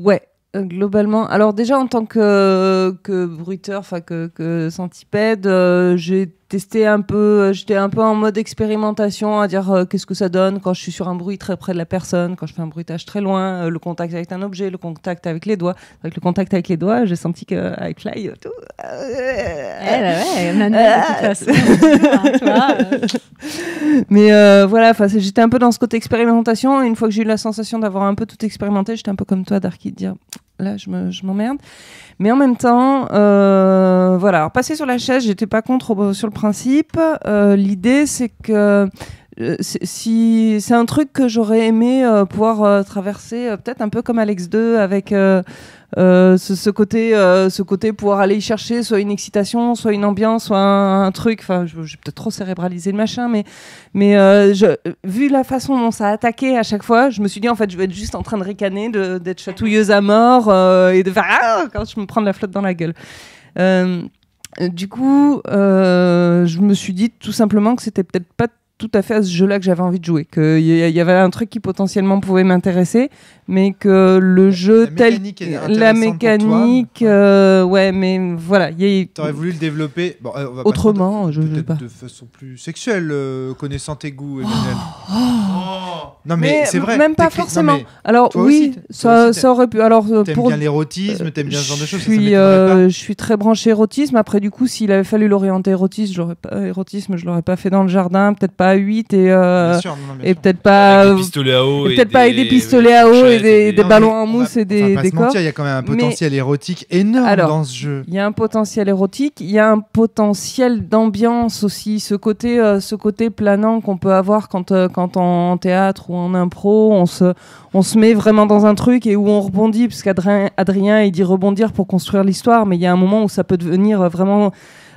[SPEAKER 9] Ouais. Globalement, alors déjà en tant que bruiteur, enfin que centipède, j'ai testé un peu, j'étais un peu en mode expérimentation, à dire qu'est-ce que ça donne quand je suis sur un bruit très près de la personne, quand je fais un bruitage très loin, le contact avec un objet, le contact avec les doigts. Avec le contact avec les doigts, j'ai senti qu'avec Fly, tout.
[SPEAKER 1] Manuel, de toute façon.
[SPEAKER 9] Mais voilà, j'étais un peu dans ce côté expérimentation. Et une fois que j'ai eu la sensation d'avoir un peu tout expérimenté, j'étais un peu comme toi, Darky, de dire là je m'emmerde. Mais en même temps, voilà. Alors, passer sur la chaise, j'étais pas contre sur le principe. L'idée, c'est que si c'est un truc que j'aurais aimé pouvoir traverser, peut-être un peu comme Alex 2 avec ce côté pouvoir aller y chercher soit une excitation, soit une ambiance, soit un truc. Enfin, j'ai peut-être trop cérébralisé le machin, mais vu la façon dont ça a attaqué à chaque fois, je me suis dit en fait je vais être juste en train de ricaner, d'être chatouilleuse à mort et de faire quand je me prends de la flotte dans la gueule. Du coup, je me suis dit tout simplement que c'était peut-être pas tout à fait à ce jeu-là que j'avais envie de jouer, qu'il y avait un truc qui potentiellement pouvait m'intéresser, mais que le jeu la mécanique, ouais, mais voilà,
[SPEAKER 3] t'aurais voulu le développer
[SPEAKER 9] autrement, je sais pas,
[SPEAKER 3] de façon plus sexuelle, connaissant tes goûts, Emmanuel. Non mais c'est vrai,
[SPEAKER 9] même pas forcément. Alors oui, ça aurait pu. Alors
[SPEAKER 3] t'aimes bien l'érotisme, t'aimes bien ce genre de choses.
[SPEAKER 9] Je suis très branché érotisme. Après du coup, s'il avait fallu l'orienter érotisme, je l'aurais pas fait dans le jardin, peut-être pas à 8 et peut-être pas
[SPEAKER 4] avec des pistolets à eau,
[SPEAKER 9] avec des pistolets à eau et des ballons en mousse et des corps.
[SPEAKER 3] Il y a quand même un potentiel érotique énorme dans ce jeu.
[SPEAKER 9] Il y a un potentiel érotique, il y a un potentiel d'ambiance aussi, ce côté planant qu'on peut avoir quand en théâtre ou en impro, on se met vraiment dans un truc et où on rebondit, parce qu'Adrien il dit rebondir pour construire l'histoire, mais il y a un moment où ça peut devenir vraiment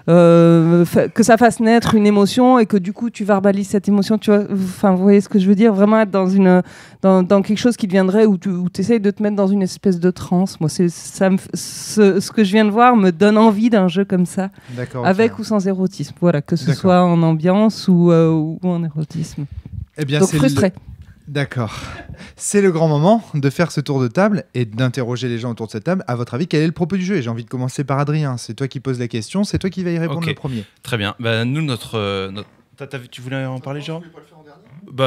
[SPEAKER 9] que ça fasse naître une émotion et que du coup tu verbalises cette émotion, tu vois, enfin vous voyez ce que je veux dire, vraiment être dans quelque chose qui deviendrait où tu essayes de te mettre dans une espèce de transe. Moi ce que je viens de voir me donne envie d'un jeu comme ça, avec ou sans érotisme, voilà, que ce soit en ambiance ou en érotisme.
[SPEAKER 3] Eh bien,
[SPEAKER 9] donc frustré.
[SPEAKER 3] D'accord. C'est le grand moment de faire ce tour de table et d'interroger les gens autour de cette table. À votre avis, quel est le propos du jeu ? Et j'ai envie de commencer par Adrien. C'est toi qui poses la question, c'est toi qui vas y répondre le premier.
[SPEAKER 4] Très bien. Bah, nous, tu voulais en parler, Jérôme ?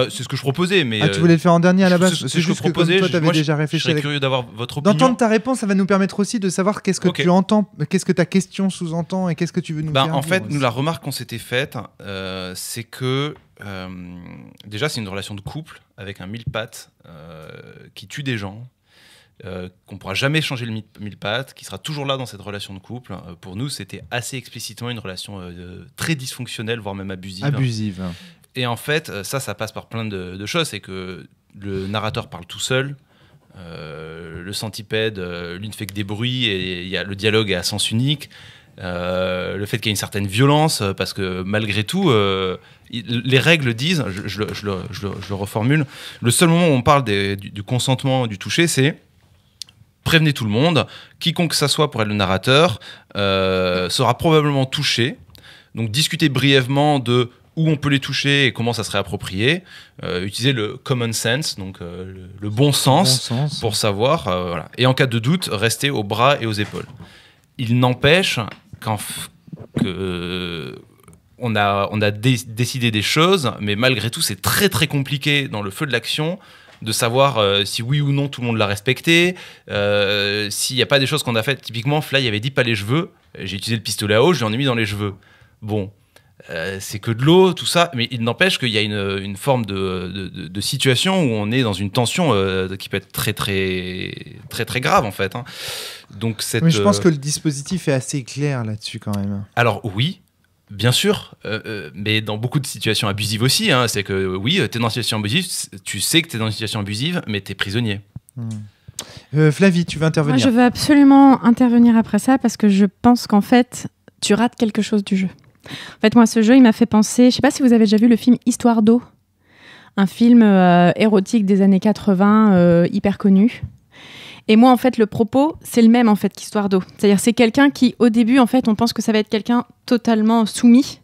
[SPEAKER 4] C'est ce que je proposais, mais...
[SPEAKER 3] tu voulais le faire en dernier à la base ?
[SPEAKER 4] C'est juste que proposais,
[SPEAKER 3] toi, t'avais déjà réfléchi.
[SPEAKER 4] Je serais curieux d'avoir votre opinion.
[SPEAKER 3] D'entendre ta réponse, ça va nous permettre aussi de savoir qu'est-ce que tu entends, qu'est-ce que ta question sous-entend et qu'est-ce que tu veux nous dire.
[SPEAKER 4] En fait, nous, la remarque qu'on s'était faite, c'est que déjà, c'est une relation de couple avec un mille-pattes qui tue des gens, qu'on ne pourra jamais changer le mille-pattes, qui sera toujours là dans cette relation de couple. Pour nous, c'était assez explicitement une relation très dysfonctionnelle, voire même abusive.
[SPEAKER 3] Abusive.
[SPEAKER 4] Et en fait, ça passe par plein de choses. C'est que le narrateur parle tout seul. Le centipède, lui ne fait que des bruits et le dialogue est à sens unique. Le fait qu'il y ait une certaine violence, parce que malgré tout, les règles disent, je le reformule, le seul moment où on parle du consentement, du toucher, c'est prévenez tout le monde, quiconque que ça soit pour être le narrateur sera probablement touché. Donc discuter brièvement de où on peut les toucher et comment ça serait approprié. Utiliser le common sense, donc le bon sens pour savoir. Voilà. Et en cas de doute, rester aux bras et aux épaules. Il n'empêche on a décidé des choses, mais malgré tout, c'est très très compliqué dans le feu de l'action de savoir si oui ou non tout le monde l'a respecté, s'il n'y a pas des choses qu'on a faites. Typiquement, Fly avait dit pas les cheveux. J'ai utilisé le pistolet à eau, je lui en ai mis dans les cheveux. Bon, c'est que de l'eau, tout ça, mais il n'empêche qu'il y a une forme de situation où on est dans une tension qui peut être très très très très grave en fait. Hein. Donc
[SPEAKER 3] mais je pense que le dispositif est assez clair là-dessus quand même.
[SPEAKER 4] Alors oui. Bien sûr, mais dans beaucoup de situations abusives aussi, hein, c'est que oui, t'es dans une situation abusive, tu sais que t'es dans une situation abusive, mais t'es prisonnier.
[SPEAKER 3] Flavie, tu veux intervenir ?
[SPEAKER 1] Moi, je veux absolument intervenir après ça parce que je pense qu'en fait, tu rates quelque chose du jeu. En fait, moi, ce jeu, il m'a fait penser, je sais pas si vous avez déjà vu le film Histoire d'eau, un film érotique des années 80, hyper connu. Et moi, en fait, le propos, c'est le même en fait qu'Histoire d'eau. C'est-à-dire, c'est quelqu'un qui, au début, en fait, on pense que ça va être quelqu'un totalement soumis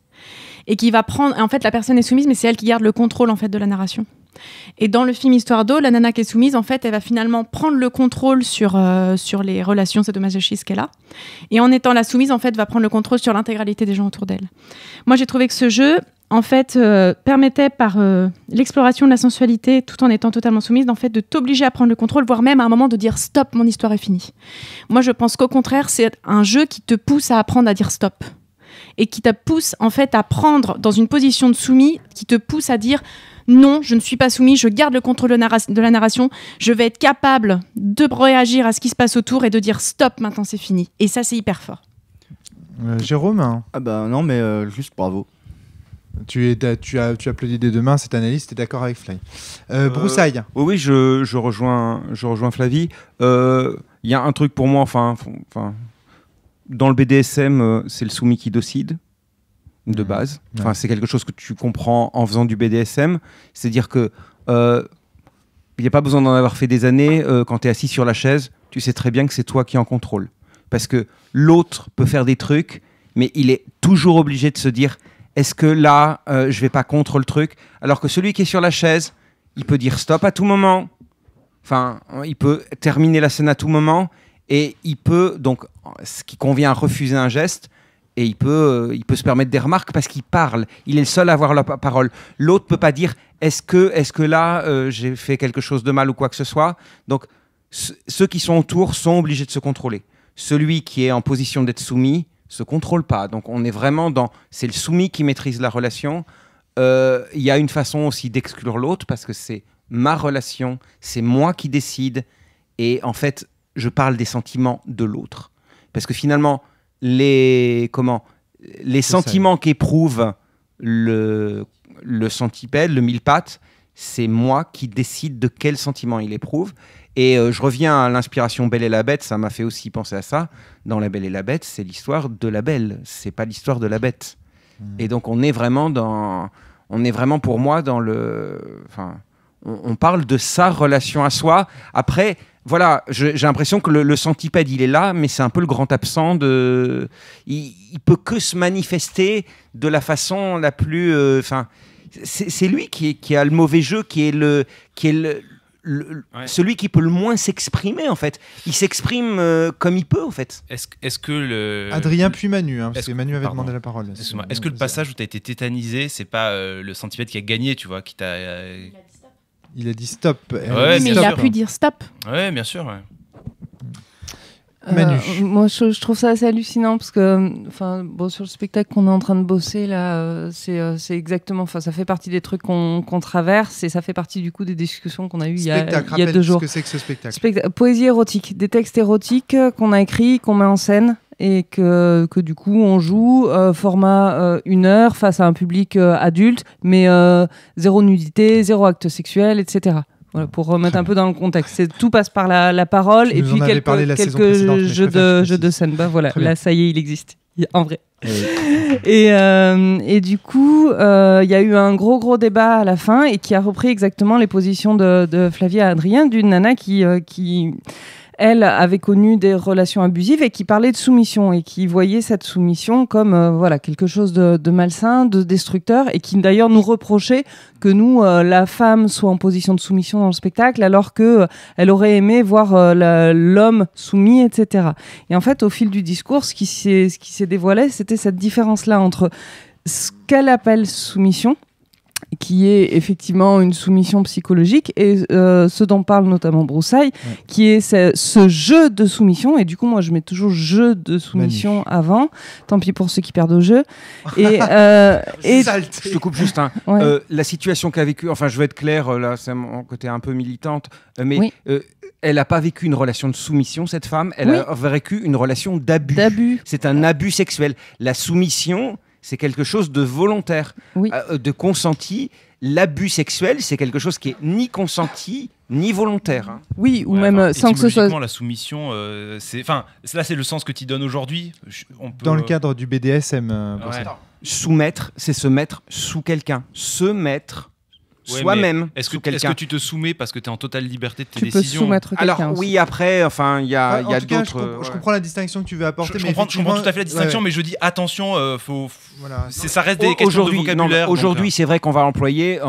[SPEAKER 1] et qui va prendre. En fait, la personne est soumise, mais c'est elle qui garde le contrôle en fait de la narration. Et dans le film Histoire d'eau, la nana qui est soumise, en fait, elle va finalement prendre le contrôle sur les relations sadomasochistes qu'elle a. Et en étant la soumise, en fait, va prendre le contrôle sur l'intégralité des gens autour d'elle. Moi, j'ai trouvé que ce jeu, en fait, permettait par l'exploration de la sensualité, tout en étant totalement soumise, en fait, de t'obliger à prendre le contrôle, voire même à un moment de dire stop, mon histoire est finie. Moi, je pense qu'au contraire, c'est un jeu qui te pousse à apprendre à dire stop. Et qui te pousse, en fait, à prendre dans une position de soumis, qui te pousse à dire non, je ne suis pas soumis, je garde le contrôle de la narration, je vais être capable de réagir à ce qui se passe autour et de dire stop, maintenant c'est fini. Et ça, c'est hyper fort.
[SPEAKER 3] Jérôme?
[SPEAKER 5] Ah bah non, mais juste bravo.
[SPEAKER 3] Tu applaudis des deux mains cette analyse, tu es d'accord avec Fly. Broussaille.
[SPEAKER 6] Oui, je rejoins Flavie. Il y a un truc pour moi, enfin, dans le BDSM, c'est le soumis qui décide, de base. Enfin, ouais. C'est quelque chose que tu comprends en faisant du BDSM. C'est-à-dire que il n'y a pas besoin d'en avoir fait des années. Quand tu es assis sur la chaise, tu sais très bien que c'est toi qui es en contrôle. Parce que l'autre peut faire des trucs, mais il est toujours obligé de se dire est-ce que là, je vais pas contre le truc? Alors que celui qui est sur la chaise, il peut dire stop à tout moment. Enfin, il peut terminer la scène à tout moment. Et il peut, donc, ce qui convient, refuser un geste. Et il peut se permettre des remarques parce qu'il parle. Il est le seul à avoir la parole. L'autre peut pas dire est-ce que là, j'ai fait quelque chose de mal ou quoi que ce soit. Donc, ceux qui sont autour sont obligés de se contrôler. Celui qui est en position d'être soumis se contrôle pas. Donc on est vraiment dans... C'est le soumis qui maîtrise la relation. Il y a une façon aussi d'exclure l'autre parce que c'est ma relation, c'est moi qui décide. Et en fait, je parle des sentiments de l'autre. Parce que finalement, les sentiments qu'éprouve le centipède, le mille-pattes, c'est moi qui décide de quel sentiment il éprouve. Et je reviens à l'inspiration Belle et la Bête, ça m'a fait aussi penser à ça. Dans La Belle et la Bête, c'est l'histoire de la belle, c'est pas l'histoire de la bête. Et donc on est vraiment pour moi dans le... Enfin, on parle de sa relation à soi. Après, voilà, j'ai l'impression que le centipède, il est là, mais c'est un peu le grand absent de... Il peut que se manifester de la façon la plus... c'est lui qui a le mauvais jeu, qui est celui qui peut le moins s'exprimer en fait. Il s'exprime comme il peut en fait.
[SPEAKER 4] Est-ce que
[SPEAKER 3] Adrien puis Manu, parce que Manu avait demandé la parole.
[SPEAKER 4] Est-ce que le passage où tu as été tétanisé, c'est pas le centipède qui a gagné, tu vois, qui t'a...
[SPEAKER 3] Il a dit stop.
[SPEAKER 1] Ouais, mais il a pu dire stop.
[SPEAKER 4] Ouais, bien sûr. Ouais.
[SPEAKER 3] Manu.
[SPEAKER 9] Moi, je trouve ça assez hallucinant parce que, sur le spectacle qu'on est en train de bosser là, c'est exactement, ça fait partie des trucs qu'on traverse et ça fait partie du coup des discussions qu'on a eues il y a 2 jours.
[SPEAKER 3] Qu'est-ce que c'est que ce spectacle?
[SPEAKER 9] Poésie érotique, des textes érotiques qu'on a écrits, qu'on met en scène et que du coup on joue format 1 heure face à un public adulte, mais 0 nudité, 0 acte sexuel, etc. Voilà, pour remettre un peu dans le contexte. Tout passe par la parole et puis quelques jeux de scène. Bah voilà, là ça y est, il existe. En vrai. Et du coup, il y a eu un gros débat à la fin et qui a repris exactement les positions de Flavie et Adrien, d'une nana qui elle avait connu des relations abusives et qui parlait de soumission et qui voyait cette soumission comme quelque chose de malsain, de destructeur et qui d'ailleurs nous reprochait que nous, la femme soit en position de soumission dans le spectacle alors qu'elle aurait aimé voir l'homme soumis, etc. Et en fait, au fil du discours, ce qui s'est dévoilé, c'était cette différence-là entre ce qu'elle appelle soumission, qui est effectivement une soumission psychologique et ce dont parle notamment Broussaille, qui est ce jeu de soumission. Et du coup, moi, je mets toujours jeu de soumission avant. Tant pis pour ceux qui perdent au jeu. Et
[SPEAKER 6] je te coupe juste. La situation qu'a vécue, enfin, je vais être clair, là, c'est mon côté un peu militante, mais elle n'a pas vécu une relation de soumission, cette femme. Elle a vécu une relation d'abus. C'est un abus sexuel. La soumission... c'est quelque chose de volontaire, de consenti. L'abus sexuel, c'est quelque chose qui est ni consenti, ni volontaire. Hein.
[SPEAKER 9] Oui, ou même sans que ce soit...
[SPEAKER 4] la soumission, là, c'est le sens que tu donnes aujourd'hui.
[SPEAKER 3] Dans le cadre du BDSM.
[SPEAKER 6] Soumettre, c'est se mettre sous quelqu'un. Se mettre soi-même.
[SPEAKER 4] Est-ce que tu te soumets parce que tu es en totale liberté de tes
[SPEAKER 9] décisions?
[SPEAKER 4] décisions?
[SPEAKER 9] Tu peux soumettre quelqu'un.
[SPEAKER 6] Alors oui, après, enfin, il y a d'autres...
[SPEAKER 3] Je comprends la distinction que tu veux apporter.
[SPEAKER 4] Je comprends tout à fait la distinction, mais je dis attention, ça reste des questions de vocabulaire.
[SPEAKER 6] Aujourd'hui, c'est vrai qu'on va employer,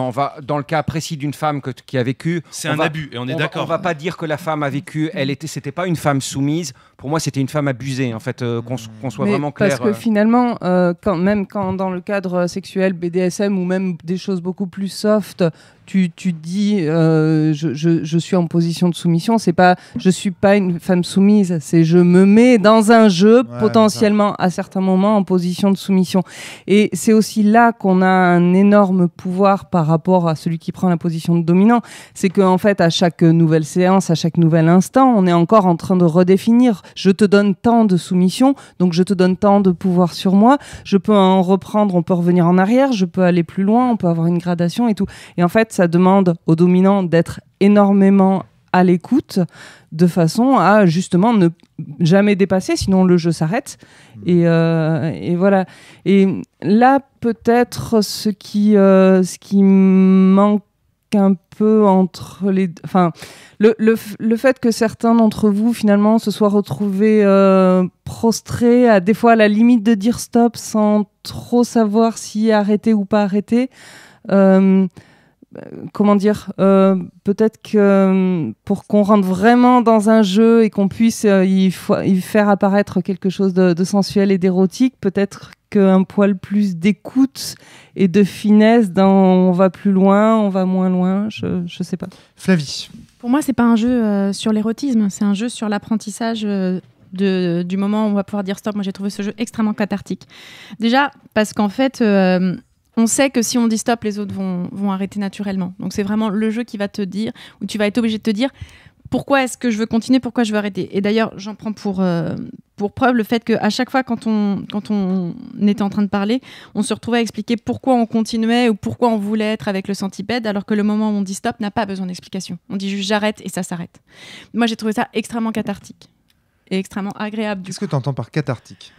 [SPEAKER 6] dans le cas précis d'une femme qui a vécu...
[SPEAKER 4] C'est un abus, et on est d'accord.
[SPEAKER 6] On va pas dire que la femme a vécu, c'était pas une femme soumise. Pour moi, c'était une femme abusée, en fait, qu'on soit vraiment clair.
[SPEAKER 9] Parce que finalement, quand dans le cadre sexuel, BDSM, ou même des choses beaucoup plus soft, tu dis je suis en position de soumission, c'est pas je suis pas une femme soumise, c'est je me mets dans un jeu potentiellement à certains moments en position de soumission. Et c'est aussi là qu'on a un énorme pouvoir par rapport à celui qui prend la position de dominant. C'est qu'en fait, à chaque nouvelle séance, à chaque nouvel instant, on est encore en train de redéfinir. Je te donne tant de soumission, donc je te donne tant de pouvoir sur moi. Je peux en reprendre, on peut revenir en arrière, je peux aller plus loin, on peut avoir une gradation et tout. Et en fait, ça demande au dominant d'être énormément à l'écoute de façon à justement ne jamais dépasser, sinon le jeu s'arrête. Et voilà. Et là, peut-être ce qui manque un peu entre les... Enfin, le fait que certains d'entre vous, finalement, se soient retrouvés prostrés, à des fois à la limite de dire stop sans trop savoir si arrêter ou pas arrêter... comment dire, peut-être que pour qu'on rentre vraiment dans un jeu et qu'on puisse y faire apparaître quelque chose de sensuel et d'érotique, peut-être qu'un poil plus d'écoute et de finesse dans on va plus loin, on va moins loin, je sais pas.
[SPEAKER 3] Flavie.
[SPEAKER 1] Pour moi, c'est pas un jeu sur l'érotisme, c'est un jeu sur l'apprentissage du moment où on va pouvoir dire stop. Moi, j'ai trouvé ce jeu extrêmement cathartique. Déjà, parce qu'en fait... on sait que si on dit stop, les autres vont arrêter naturellement. Donc c'est vraiment le jeu qui va te dire, où tu vas être obligé de te dire pourquoi est-ce que je veux continuer, pourquoi je veux arrêter. Et d'ailleurs, j'en prends pour preuve le fait qu'à chaque fois, quand on était en train de parler, on se retrouvait à expliquer pourquoi on continuait ou pourquoi on voulait être avec le centipède, alors que le moment où on dit stop n'a pas besoin d'explication. On dit juste j'arrête et ça s'arrête. Moi, j'ai trouvé ça extrêmement cathartique et extrêmement agréable.
[SPEAKER 3] Qu'est-ce que tu entends par cathartique ?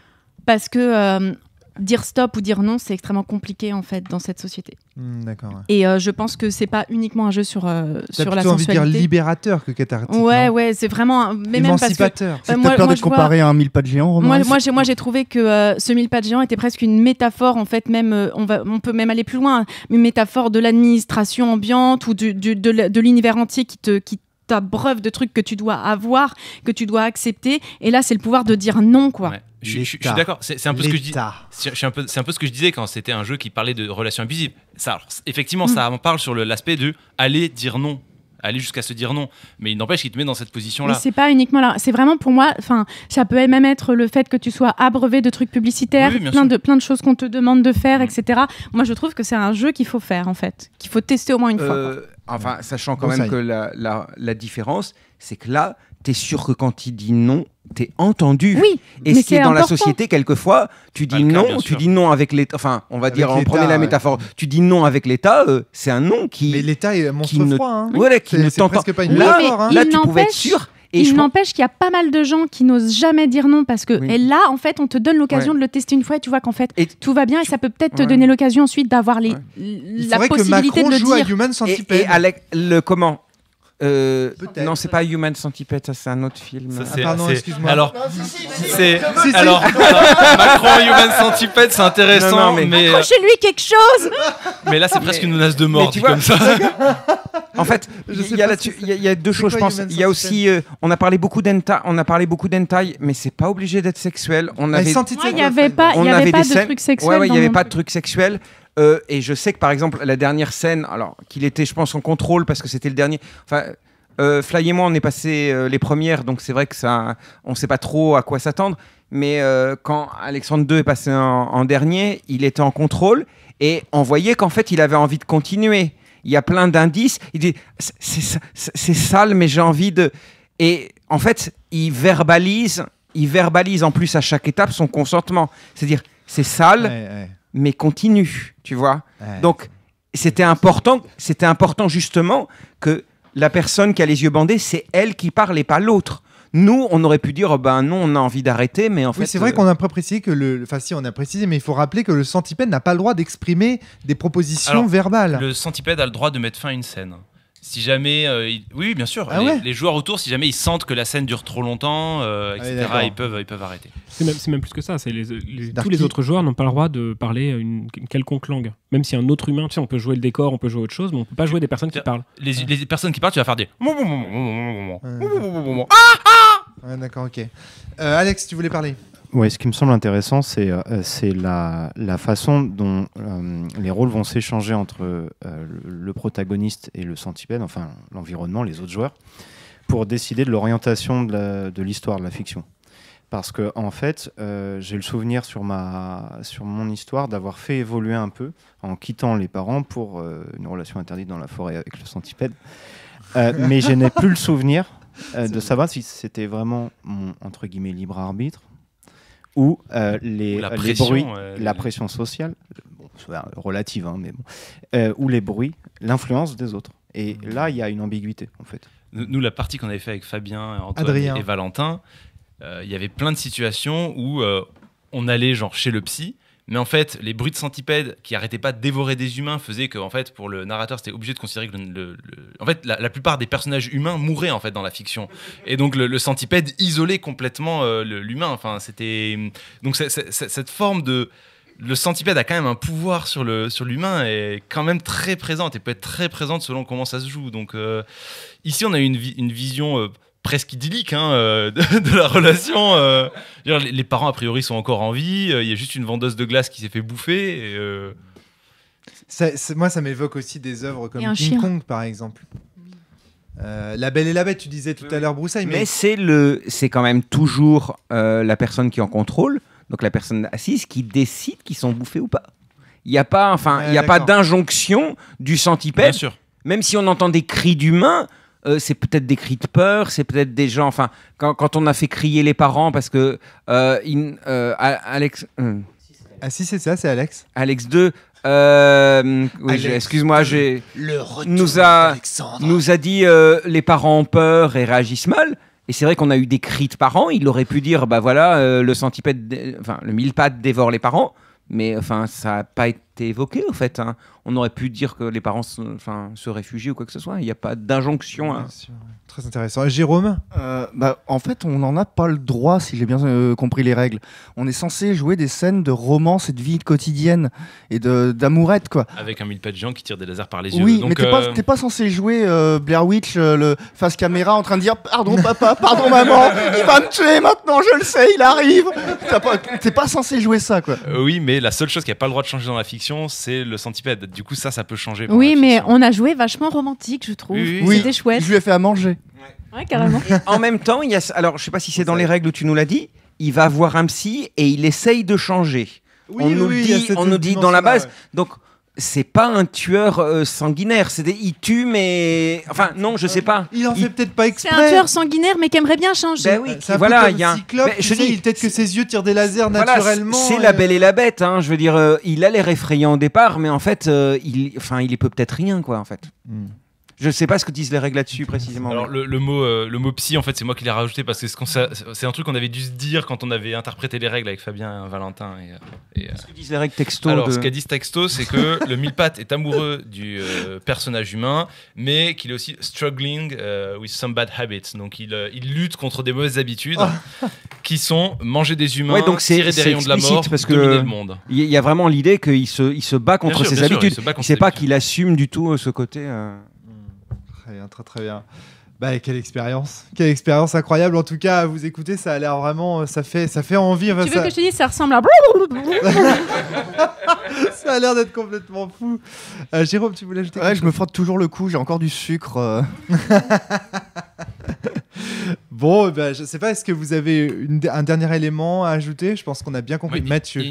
[SPEAKER 1] Parce que... dire stop ou dire non, c'est extrêmement compliqué en fait dans cette société.
[SPEAKER 3] D'accord. Ouais.
[SPEAKER 1] Et je pense que c'est pas uniquement un jeu sur la sensualité.
[SPEAKER 3] T'as plutôt envie de dire libérateur que cathartique.
[SPEAKER 1] Ouais, c'est vraiment
[SPEAKER 3] émancipateur.
[SPEAKER 5] C'est que t'as peur d'être comparé à un mille pas de géant.
[SPEAKER 1] Moi, j'ai trouvé que ce mille pas de géant était presque une métaphore en fait. Même on peut même aller plus loin, une métaphore de l'administration ambiante ou de l'univers entier qui t'abreuve de trucs que tu dois avoir, que tu dois accepter. Et là, c'est le pouvoir de dire non, quoi.
[SPEAKER 4] Ouais. Je suis d'accord, c'est un peu ce que je dis. C'est un peu ce que je disais quand c'était un jeu qui parlait de relations abusives. Ça, alors, effectivement, ça en parle sur l'aspect de aller dire non, aller jusqu'à se dire non. Mais il n'empêche qu'il te met dans cette position-là.
[SPEAKER 1] Mais c'est pas uniquement là. C'est vraiment pour moi. Enfin, ça peut même être le fait que tu sois abreuvé de trucs publicitaires, plein de choses qu'on te demande de faire, etc. Moi, je trouve que c'est un jeu qu'il faut faire en fait, qu'il faut tester au moins une fois.
[SPEAKER 6] Enfin, sachant quand même que la différence, c'est que là, t'es sûr que quand il dit non, t'es entendu.
[SPEAKER 1] Oui,
[SPEAKER 6] et
[SPEAKER 1] mais
[SPEAKER 6] ce qui est dans
[SPEAKER 1] important.
[SPEAKER 6] la société, quelquefois, tu dis non, tu dis non avec l'État. Enfin, on va dire, on prenait la métaphore. Tu dis non avec l'État, c'est un non qui.
[SPEAKER 3] Mais l'État est monstre froid. Hein.
[SPEAKER 6] Voilà, qui ne t'entend
[SPEAKER 3] presque pas une
[SPEAKER 6] là,
[SPEAKER 3] métaphore, hein.
[SPEAKER 6] Là, tu pouvais être sûr. Et
[SPEAKER 1] il n'empêche qu'il y a pas mal de gens qui n'osent jamais dire non parce que et là, en fait, on te donne l'occasion de le tester une fois et tu vois qu'en fait, tout va bien et ça peut peut-être te donner l'occasion ensuite d'avoir la possibilité de le
[SPEAKER 3] joue
[SPEAKER 1] dire.
[SPEAKER 3] à Human Centipede.
[SPEAKER 6] Et avec le comment non, c'est pas Human Centipede, ça c'est un autre film.
[SPEAKER 3] Pardon, excuse-moi.
[SPEAKER 4] Alors, alors Macron Human Centipede, c'est intéressant, mais
[SPEAKER 1] accrochez-lui quelque chose.
[SPEAKER 4] Mais là, c'est presque une menace de mort, dit comme ça.
[SPEAKER 6] En fait, il y a deux choses, je pense. Il y a aussi, on a parlé beaucoup d'hentai, mais c'est pas obligé d'être sexuel.
[SPEAKER 1] Il y avait pas de trucs sexuels.
[SPEAKER 6] Ouais, il y avait pas de trucs sexuels. Et je sais que par exemple la dernière scène, alors qu'il était je pense en contrôle parce que c'était le dernier, enfin Fly et moi on est passé les premières, donc c'est vrai que ça on sait pas trop à quoi s'attendre, mais quand Alexandre II est passé en dernier, il était en contrôle et on voyait qu'en fait il avait envie de continuer. Il y a plein d'indices, il dit c'est sale mais j'ai envie de... Et en fait il verbalise en plus à chaque étape son consentement, c'est-à-dire c'est sale mais continue, tu vois. Donc, c'était important justement que la personne qui a les yeux bandés, c'est elle qui parle et pas l'autre. Nous, on aurait pu dire, non, on a envie d'arrêter, mais en fait...
[SPEAKER 3] c'est vrai qu'on n'a pas précisé que Enfin, si, on a précisé, mais il faut rappeler que le centipède n'a pas le droit d'exprimer des propositions verbales.
[SPEAKER 4] Le centipède a le droit de mettre fin à une scène. Si jamais, oui, bien sûr, les joueurs autour, si jamais ils sentent que la scène dure trop longtemps, etc., ils peuvent arrêter.
[SPEAKER 7] C'est même plus que ça. Tous les autres joueurs n'ont pas le droit de parler une quelconque langue. même si un autre humain, tu sais, on peut jouer le décor, on peut jouer autre chose, mais on peut pas jouer des personnes qui parlent.
[SPEAKER 4] Les personnes qui parlent, tu vas faire des.
[SPEAKER 3] Ouais, d'accord, ok. Alex, tu voulais parler?
[SPEAKER 8] Oui, ce qui me semble intéressant, c'est la façon dont les rôles vont s'échanger entre le protagoniste et le centipède, enfin l'environnement, les autres joueurs, pour décider de l'orientation de l'histoire, de la fiction. Parce que en fait, j'ai le souvenir sur mon histoire d'avoir fait évoluer un peu en quittant les parents pour une relation interdite dans la forêt avec le centipède. Mais je n'ai plus le souvenir de savoir si c'était vraiment mon entre guillemets libre arbitre ou les bruits, la pression sociale, bon, relative, hein, mais bon, ou les bruits, l'influence des autres. Et là, il y a une ambiguïté en fait.
[SPEAKER 4] Nous, la partie qu'on avait fait avec Fabien, Antoine et Valentin. Il y avait plein de situations où on allait genre chez le psy, mais en fait les bruits de centipèdes qui arrêtaient pas de dévorer des humains faisaient que en fait pour le narrateur c'était obligé de considérer que en fait la plupart des personnages humains mouraient en fait dans la fiction, et donc le centipède isolait complètement l'humain. Enfin c'était donc cette forme de le centipède a quand même un pouvoir sur l'humain et quand même très présente et peut être très présente selon comment ça se joue. Donc ici on a une vision presque idyllique de la relation. Les parents, a priori, sont encore en vie. Il y a juste une vendeuse de glace qui s'est fait bouffer.
[SPEAKER 3] Moi, ça m'évoque aussi des œuvres comme King Kong, par exemple. La Belle et la Bête, tu disais tout à l'heure, Broussailles.
[SPEAKER 6] Mais c'est quand même toujours la personne qui en contrôle, donc la personne assise, qui décide qu'ils sont bouffés ou pas. Il n'y a pas, pas d'injonction du centipède.
[SPEAKER 4] Bien sûr.
[SPEAKER 6] Même si on entend des cris d'humains, c'est peut-être des cris de peur, c'est peut-être des gens. Enfin, quand on a fait crier les parents parce que Alex.
[SPEAKER 3] Ah si, c'est ça, c'est Alex.
[SPEAKER 6] Alex 2. Excuse-moi, nous a dit les parents ont peur et réagissent mal. Et c'est vrai qu'on a eu des cris de parents. Il aurait pu dire bah voilà, le centipède, le mille-pattes dévore les parents. Mais enfin, ça n'a pas été évoqué, en fait. Hein. On aurait pu dire que les parents se réfugient ou quoi que ce soit. Il n'y a pas d'injonction. Hein.
[SPEAKER 3] Très intéressant. Jérôme
[SPEAKER 5] en fait, on n'en a pas le droit, si j'ai bien compris les règles. On est censé jouer des scènes de romance et de vie quotidienne et d'amourette, quoi.
[SPEAKER 4] Avec un mille-pattes géant qui tire des lasers par les yeux.
[SPEAKER 5] Oui,
[SPEAKER 4] donc,
[SPEAKER 5] mais t'es pas censé jouer Blair Witch, le face caméra, en train de dire « Pardon papa, pardon maman, il va me tuer maintenant, je le sais, il arrive !» T'es pas censé jouer ça, quoi.
[SPEAKER 4] Oui, mais la seule chose qui n'a pas le droit de changer dans la fiction, c'est le centipède. Du coup, ça peut changer.
[SPEAKER 1] Oui, mais on a joué vachement romantique, je trouve.
[SPEAKER 5] Oui,
[SPEAKER 1] c'était chouette.
[SPEAKER 5] Je lui ai fait à manger.
[SPEAKER 1] Ouais, carrément.
[SPEAKER 6] En même temps, alors je sais pas si c'est dans les règles où tu nous l'as dit, il va voir un psy et il essaye de changer. On nous dit dans la base. Ouais. Donc c'est pas un tueur sanguinaire, il tue mais enfin non, je sais pas.
[SPEAKER 3] Il en fait peut-être pas exprès.
[SPEAKER 1] C'est un tueur sanguinaire mais qui aimerait bien changer.
[SPEAKER 6] Ben oui, voilà, il y a un
[SPEAKER 3] cyclope, peut-être que ses yeux tirent des lasers naturellement.
[SPEAKER 6] C'est la Belle et la Bête, hein, je veux dire, il a l'air effrayant au départ, mais en fait, il peut peut-être rien, quoi, en fait. Je sais pas ce que disent les règles là-dessus précisément.
[SPEAKER 4] Alors le mot psy, en fait, c'est moi qui l'ai rajouté parce que c'est un truc qu'on avait dû se dire quand on avait interprété les règles avec Fabien, Valentin
[SPEAKER 6] ce que disent les règles texto.
[SPEAKER 4] Alors ce qu'a dit ce texto, c'est que le mille-pattes est amoureux du personnage humain, mais qu'il est aussi struggling with some bad habits. Donc il lutte contre des mauvaises habitudes qui sont manger des humains, donc tirer des rayons de la mort, parce que dominer le monde.
[SPEAKER 6] Il y a vraiment l'idée qu'il se bat contre ses habitudes. C'est pas qu'il assume du tout ce côté.
[SPEAKER 3] Très bien. Bah, quelle expérience incroyable. En tout cas, à vous écouter, ça a l'air vraiment, ça fait envie.
[SPEAKER 1] Enfin, tu veux que je te dise, ça ressemble à.
[SPEAKER 3] Ça a l'air d'être complètement fou. Jérôme, tu voulais ajouter?
[SPEAKER 5] Ouais, je me frotte toujours le cou. J'ai encore du sucre.
[SPEAKER 3] Bon, bah, je sais pas. Est-ce que vous avez un dernier élément à ajouter? Je pense qu'on a bien compris.
[SPEAKER 4] Oui,
[SPEAKER 3] Mathieu.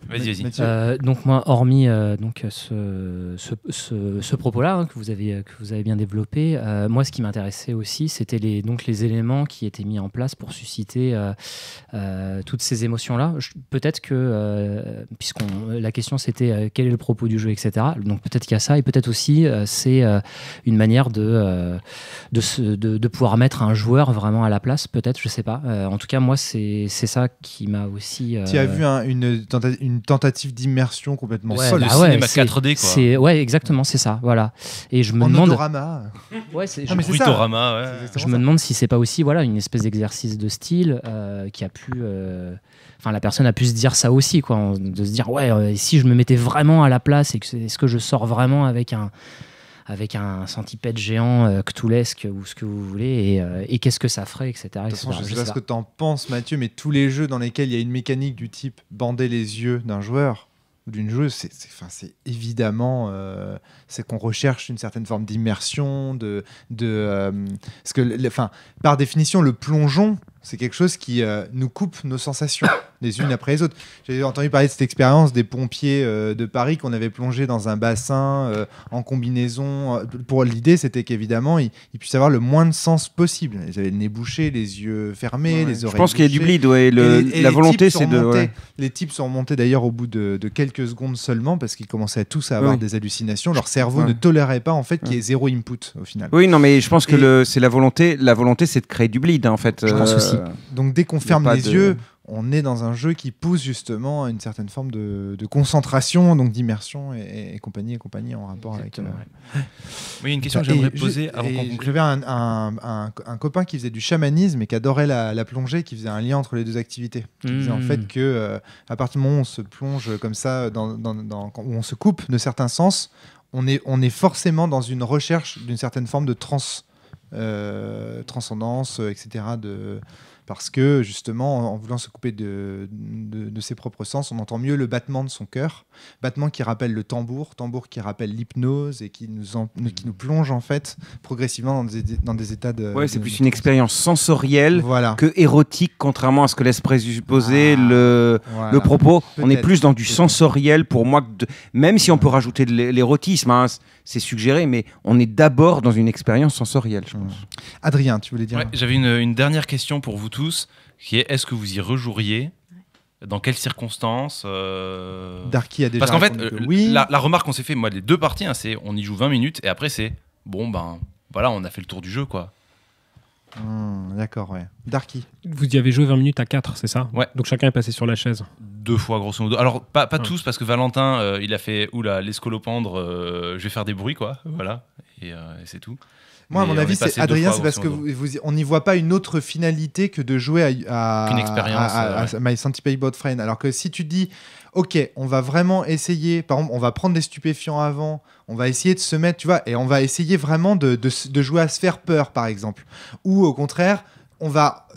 [SPEAKER 4] Vas-y.
[SPEAKER 2] Donc moi, hormis ce propos-là que vous avez bien développé, moi ce qui m'intéressait aussi, c'était les éléments qui étaient mis en place pour susciter toutes ces émotions-là. Peut-être que la question c'était quel est le propos du jeu, etc. Donc peut-être qu'il y a ça, et peut-être aussi c'est une manière de pouvoir mettre un joueur vraiment à la place. Peut-être, je sais pas. En tout cas, moi c'est ça qui m'a aussi.
[SPEAKER 3] Tu as vu une une tentative d'immersion complètement folle.
[SPEAKER 4] Le cinéma 4D, quoi.
[SPEAKER 2] Ouais, exactement, c'est ça. Voilà. Et je me
[SPEAKER 3] en
[SPEAKER 2] demande.
[SPEAKER 3] odorama.
[SPEAKER 2] Ouais, c'est
[SPEAKER 3] mais c'est
[SPEAKER 4] Bruitorama, ouais.
[SPEAKER 2] Je me demande si c'est pas aussi une espèce d'exercice de style qui a pu. Enfin, la personne a pu se dire ça aussi, quoi, de se dire si je me mettais vraiment à la place, est-ce que je sors vraiment avec un centipède géant cthulesque ou ce que vous voulez, et qu'est-ce que ça ferait, etc.
[SPEAKER 3] De toute façon, je sais pas ce que tu en penses, Mathieu, mais tous les jeux dans lesquels il y a une mécanique du type bander les yeux d'un joueur ou d'une joueuse, c'est évidemment c'est qu'on recherche une certaine forme d'immersion, parce que par définition, le plongeon, c'est quelque chose qui nous coupe nos sensations les unes après les autres. J'ai entendu parler de cette expérience des pompiers de Paris qu'on avait plongé dans un bassin en combinaison. Pour l'idée, c'était qu'évidemment, ils puissent avoir le moins de sens possible. Ils avaient le nez bouché, les yeux fermés, les oreilles.
[SPEAKER 6] Je pense qu'il y a du bleed, la volonté, c'est de.
[SPEAKER 3] Les types sont remontés d'ailleurs au bout de quelques secondes seulement parce qu'ils commençaient tous à avoir des hallucinations. Leur cerveau ne tolérait pas en fait qu'il y ait zéro input au final.
[SPEAKER 6] Oui, non, mais je pense que c'est la volonté. La volonté, c'est de créer du bleed, en fait.
[SPEAKER 2] Je pense aussi.
[SPEAKER 3] Donc dès qu'on ferme les yeux, on est dans un jeu qui pousse justement à une certaine forme de concentration, donc d'immersion et compagnie en rapport
[SPEAKER 4] Exactement, avec... Oui, il y a une question que j'aimerais poser avant qu'on conclue.
[SPEAKER 3] J'avais un copain qui faisait du chamanisme et qui adorait la plongée, qui faisait un lien entre les deux activités. Qui disait en fait que à partir du moment où on se plonge comme ça, où on se coupe de certains sens, on est forcément dans une recherche d'une certaine forme de transcendance, etc. Parce que justement, en voulant se couper de ses propres sens, on entend mieux le battement de son cœur, battement qui rappelle le tambour qui rappelle l'hypnose et qui nous plonge en fait progressivement dans des états de...
[SPEAKER 6] Ouais, c'est plus une expérience sensorielle que érotique, contrairement à ce que laisse présupposer le propos. On est plus dans du sensoriel pour moi, même si on peut rajouter de l'érotisme, hein, c'est suggéré, mais on est d'abord dans une expérience sensorielle, je pense.
[SPEAKER 3] Adrien, tu voulais dire?
[SPEAKER 4] J'avais une dernière question pour vous tous, qui est: est-ce que vous y rejoueriez? Dans quelles circonstances?
[SPEAKER 3] Darky a déjà
[SPEAKER 4] Parce qu'en fait,
[SPEAKER 3] oui.
[SPEAKER 4] la remarque qu'on s'est fait, moi, les deux parties, hein, c'est on y joue 20 minutes et après c'est bon, voilà, on a fait le tour du jeu, quoi.
[SPEAKER 3] D'accord, ouais. Darky.
[SPEAKER 7] Vous y avez joué 20 minutes à 4, c'est ça?
[SPEAKER 4] Ouais.
[SPEAKER 7] Donc chacun est passé sur la chaise.
[SPEAKER 4] 2 fois, grosso modo. Alors, pas tous, parce que Valentin, il a fait l'escolopendre, je vais faire des bruits, quoi. Voilà. Et c'est tout.
[SPEAKER 3] Moi, à mon avis, c'est Adrien, c'est parce que on n'y voit pas une autre finalité que de jouer à My Centipede Boyfriend. Alors que si tu dis, ok, on va vraiment essayer, par exemple, on va prendre des stupéfiants avant, on va essayer de se mettre, tu vois, et on va essayer vraiment de jouer à se faire peur, par exemple. Ou au contraire,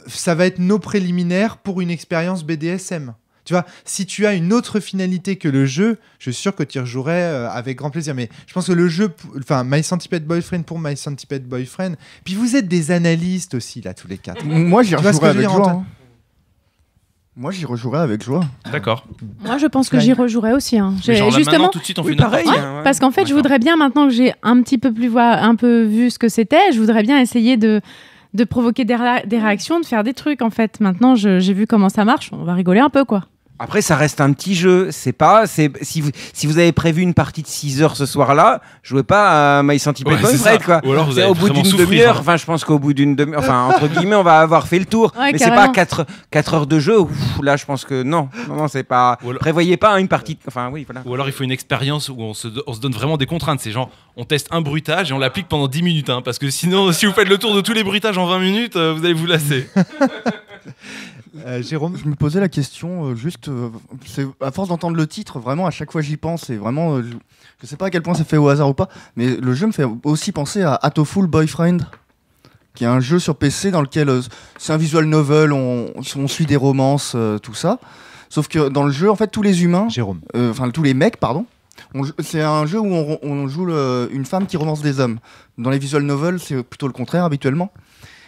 [SPEAKER 3] ça va être nos préliminaires pour une expérience BDSM. Tu vois, si tu as une autre finalité que le jeu, je suis sûr que tu y rejouerais avec grand plaisir. Mais je pense que le jeu, My Centipede Boyfriend pour My Centipede Boyfriend, puis vous êtes des analystes aussi, là, tous les quatre.
[SPEAKER 5] Moi, j'y rejouerais avec joie. Moi, j'y rejouerais avec joie.
[SPEAKER 4] D'accord.
[SPEAKER 1] Moi, je pense que j'y rejouerais aussi. Hein.
[SPEAKER 4] Justement, tout de suite, on fait
[SPEAKER 6] pareil.
[SPEAKER 1] Parce qu'en fait, je voudrais bien, maintenant que j'ai un peu vu ce que c'était, je voudrais bien essayer de provoquer des réactions, de faire des trucs, en fait. Maintenant, j'ai vu comment ça marche, on va rigoler un peu, quoi.
[SPEAKER 6] Après, ça reste un petit jeu. Si vous avez prévu une partie de 6 heures ce soir-là, jouez pas à My Centipede Boyfriend, quoi.
[SPEAKER 4] Ou alors vous allez
[SPEAKER 6] au bout d'une demi-heure. Enfin, je pense qu'au bout d'une demi-heure, enfin, entre guillemets, on va avoir fait le tour.
[SPEAKER 1] Ouais,
[SPEAKER 6] mais
[SPEAKER 1] carrément.
[SPEAKER 6] c'est pas 4 heures de jeu. Là, je pense que non, c'est pas. Prévoyez pas une partie. Enfin, oui, voilà.
[SPEAKER 4] Ou alors il faut une expérience où on se donne vraiment des contraintes. C'est genre, on teste un bruitage et on l'applique pendant 10 minutes. Hein, parce que sinon, si vous faites le tour de tous les bruitages en 20 minutes, vous allez vous lasser.
[SPEAKER 3] Jérôme,
[SPEAKER 5] je me posais la question c'est à force d'entendre le titre, vraiment à chaque fois j'y pense et vraiment je sais pas à quel point c'est fait au hasard ou pas, mais le jeu me fait aussi penser à Hatoful Boyfriend, qui est un jeu sur PC dans lequel c'est un visual novel, on suit des romances, tout ça, sauf que dans le jeu en fait tous les humains, tous les mecs pardon, c'est un jeu où on joue une femme qui romance des hommes. Dans les visual novels c'est plutôt le contraire habituellement.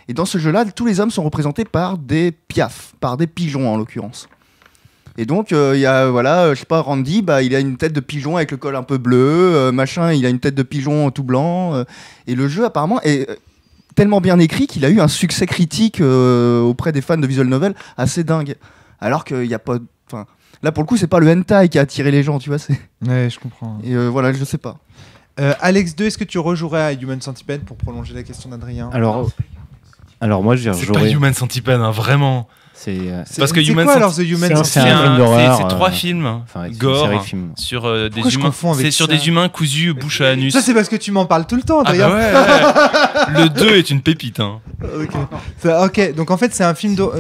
[SPEAKER 5] Et dans ce jeu-là, tous les hommes sont représentés par des piafs, par des pigeons en l'occurrence. Et donc, il y a, je sais pas, Randy, il a une tête de pigeon avec le col un peu bleu, machin, il a une tête de pigeon tout blanc. Et le jeu, apparemment, est tellement bien écrit qu'il a eu un succès critique auprès des fans de visual novel assez dingue. Alors qu'il n'y a pas... Là, pour le coup, c'est pas le hentai qui a attiré les gens, tu vois.
[SPEAKER 3] Ouais, je comprends.
[SPEAKER 5] Et voilà, je sais pas.
[SPEAKER 3] Alex 2, est-ce que tu rejouerais à Human Centipede pour prolonger la question d'Adrien?
[SPEAKER 8] Alors... Alors moi, j'ai
[SPEAKER 4] C'est pas Human Centipede, hein, vraiment. Parce que
[SPEAKER 3] Human
[SPEAKER 4] quoi
[SPEAKER 3] alors The Human Centipede?
[SPEAKER 8] C'est un film d'horreur.
[SPEAKER 4] C'est 3 films gore sur des humains. C'est sur des humains cousus bouche à anus.
[SPEAKER 3] Ça c'est parce que tu m'en parles tout le temps.
[SPEAKER 4] Ah bah ouais. Le 2 est une pépite. Hein.
[SPEAKER 3] Ok, donc en fait c'est un film donc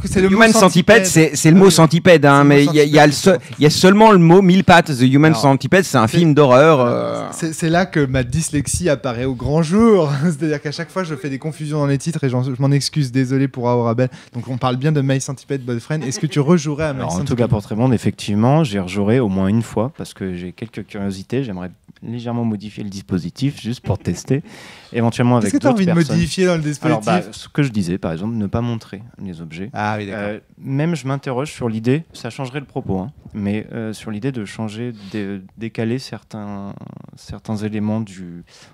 [SPEAKER 6] c'est le Human Centipede, c'est le mot centipède, hein, mais il y a seulement le mot mille pattes. The Human Centipede, c'est un film d'horreur.
[SPEAKER 3] C'est là que ma dyslexie apparaît au grand jour. C'est-à-dire qu'à chaque fois je fais des confusions dans les titres et je m'en excuse, désolé pour Aurabel. Donc on parle bien de My Centipede Boyfriend. Est-ce que tu rejouerais à My Centipede?
[SPEAKER 8] En tout cas pour Trémonde, effectivement, j'y rejouerai au moins une fois parce que j'ai quelques curiosités. J'aimerais légèrement modifier le dispositif juste pour tester, éventuellement avec d'autres personnes.
[SPEAKER 3] Qu'est-ce que tu as envie de modifier dans le dispositif?
[SPEAKER 8] Alors, ce que je disais, par exemple, ne pas montrer les objets.
[SPEAKER 3] Ah oui, d'accord.
[SPEAKER 8] Même je m'interroge sur l'idée, ça changerait le propos, hein, mais sur l'idée de changer, décaler certains éléments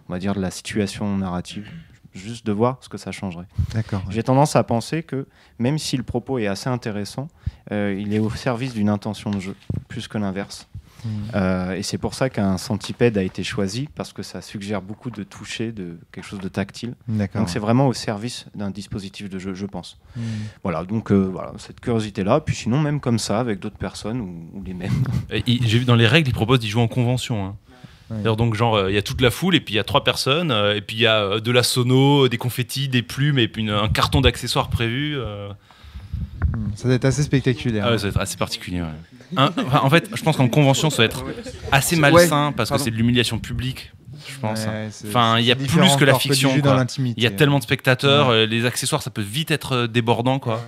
[SPEAKER 8] on va dire, de la situation narrative. Juste de voir ce que ça changerait.
[SPEAKER 3] D'accord.
[SPEAKER 8] J'ai tendance à penser que même si le propos est assez intéressant, il est au service d'une intention de jeu, plus que l'inverse. Et c'est pour ça qu'un centipède a été choisi, parce que ça suggère beaucoup de toucher, de quelque chose de tactile.
[SPEAKER 3] D'accord.
[SPEAKER 8] Donc c'est vraiment au service d'un dispositif de jeu, je pense. Voilà, donc voilà, cette curiosité-là. Puis sinon, même comme ça, avec d'autres personnes ou les mêmes.
[SPEAKER 4] J'ai vu dans les règles, ils proposent d'y jouer en convention. Hein. Ouais. Donc genre il y a toute la foule et puis il y a 3 personnes et puis il y a de la sono, des confettis, des plumes et puis un carton d'accessoires prévu.
[SPEAKER 3] Ça doit être assez spectaculaire.
[SPEAKER 4] Ah ouais, ça doit être assez particulier. Ouais. En fait, je pense qu'en convention ça doit être assez malsain parce que c'est de l'humiliation publique. Je pense. Enfin, il y a plus que la fiction. Il y a tellement de spectateurs, les accessoires ça peut vite être débordant quoi.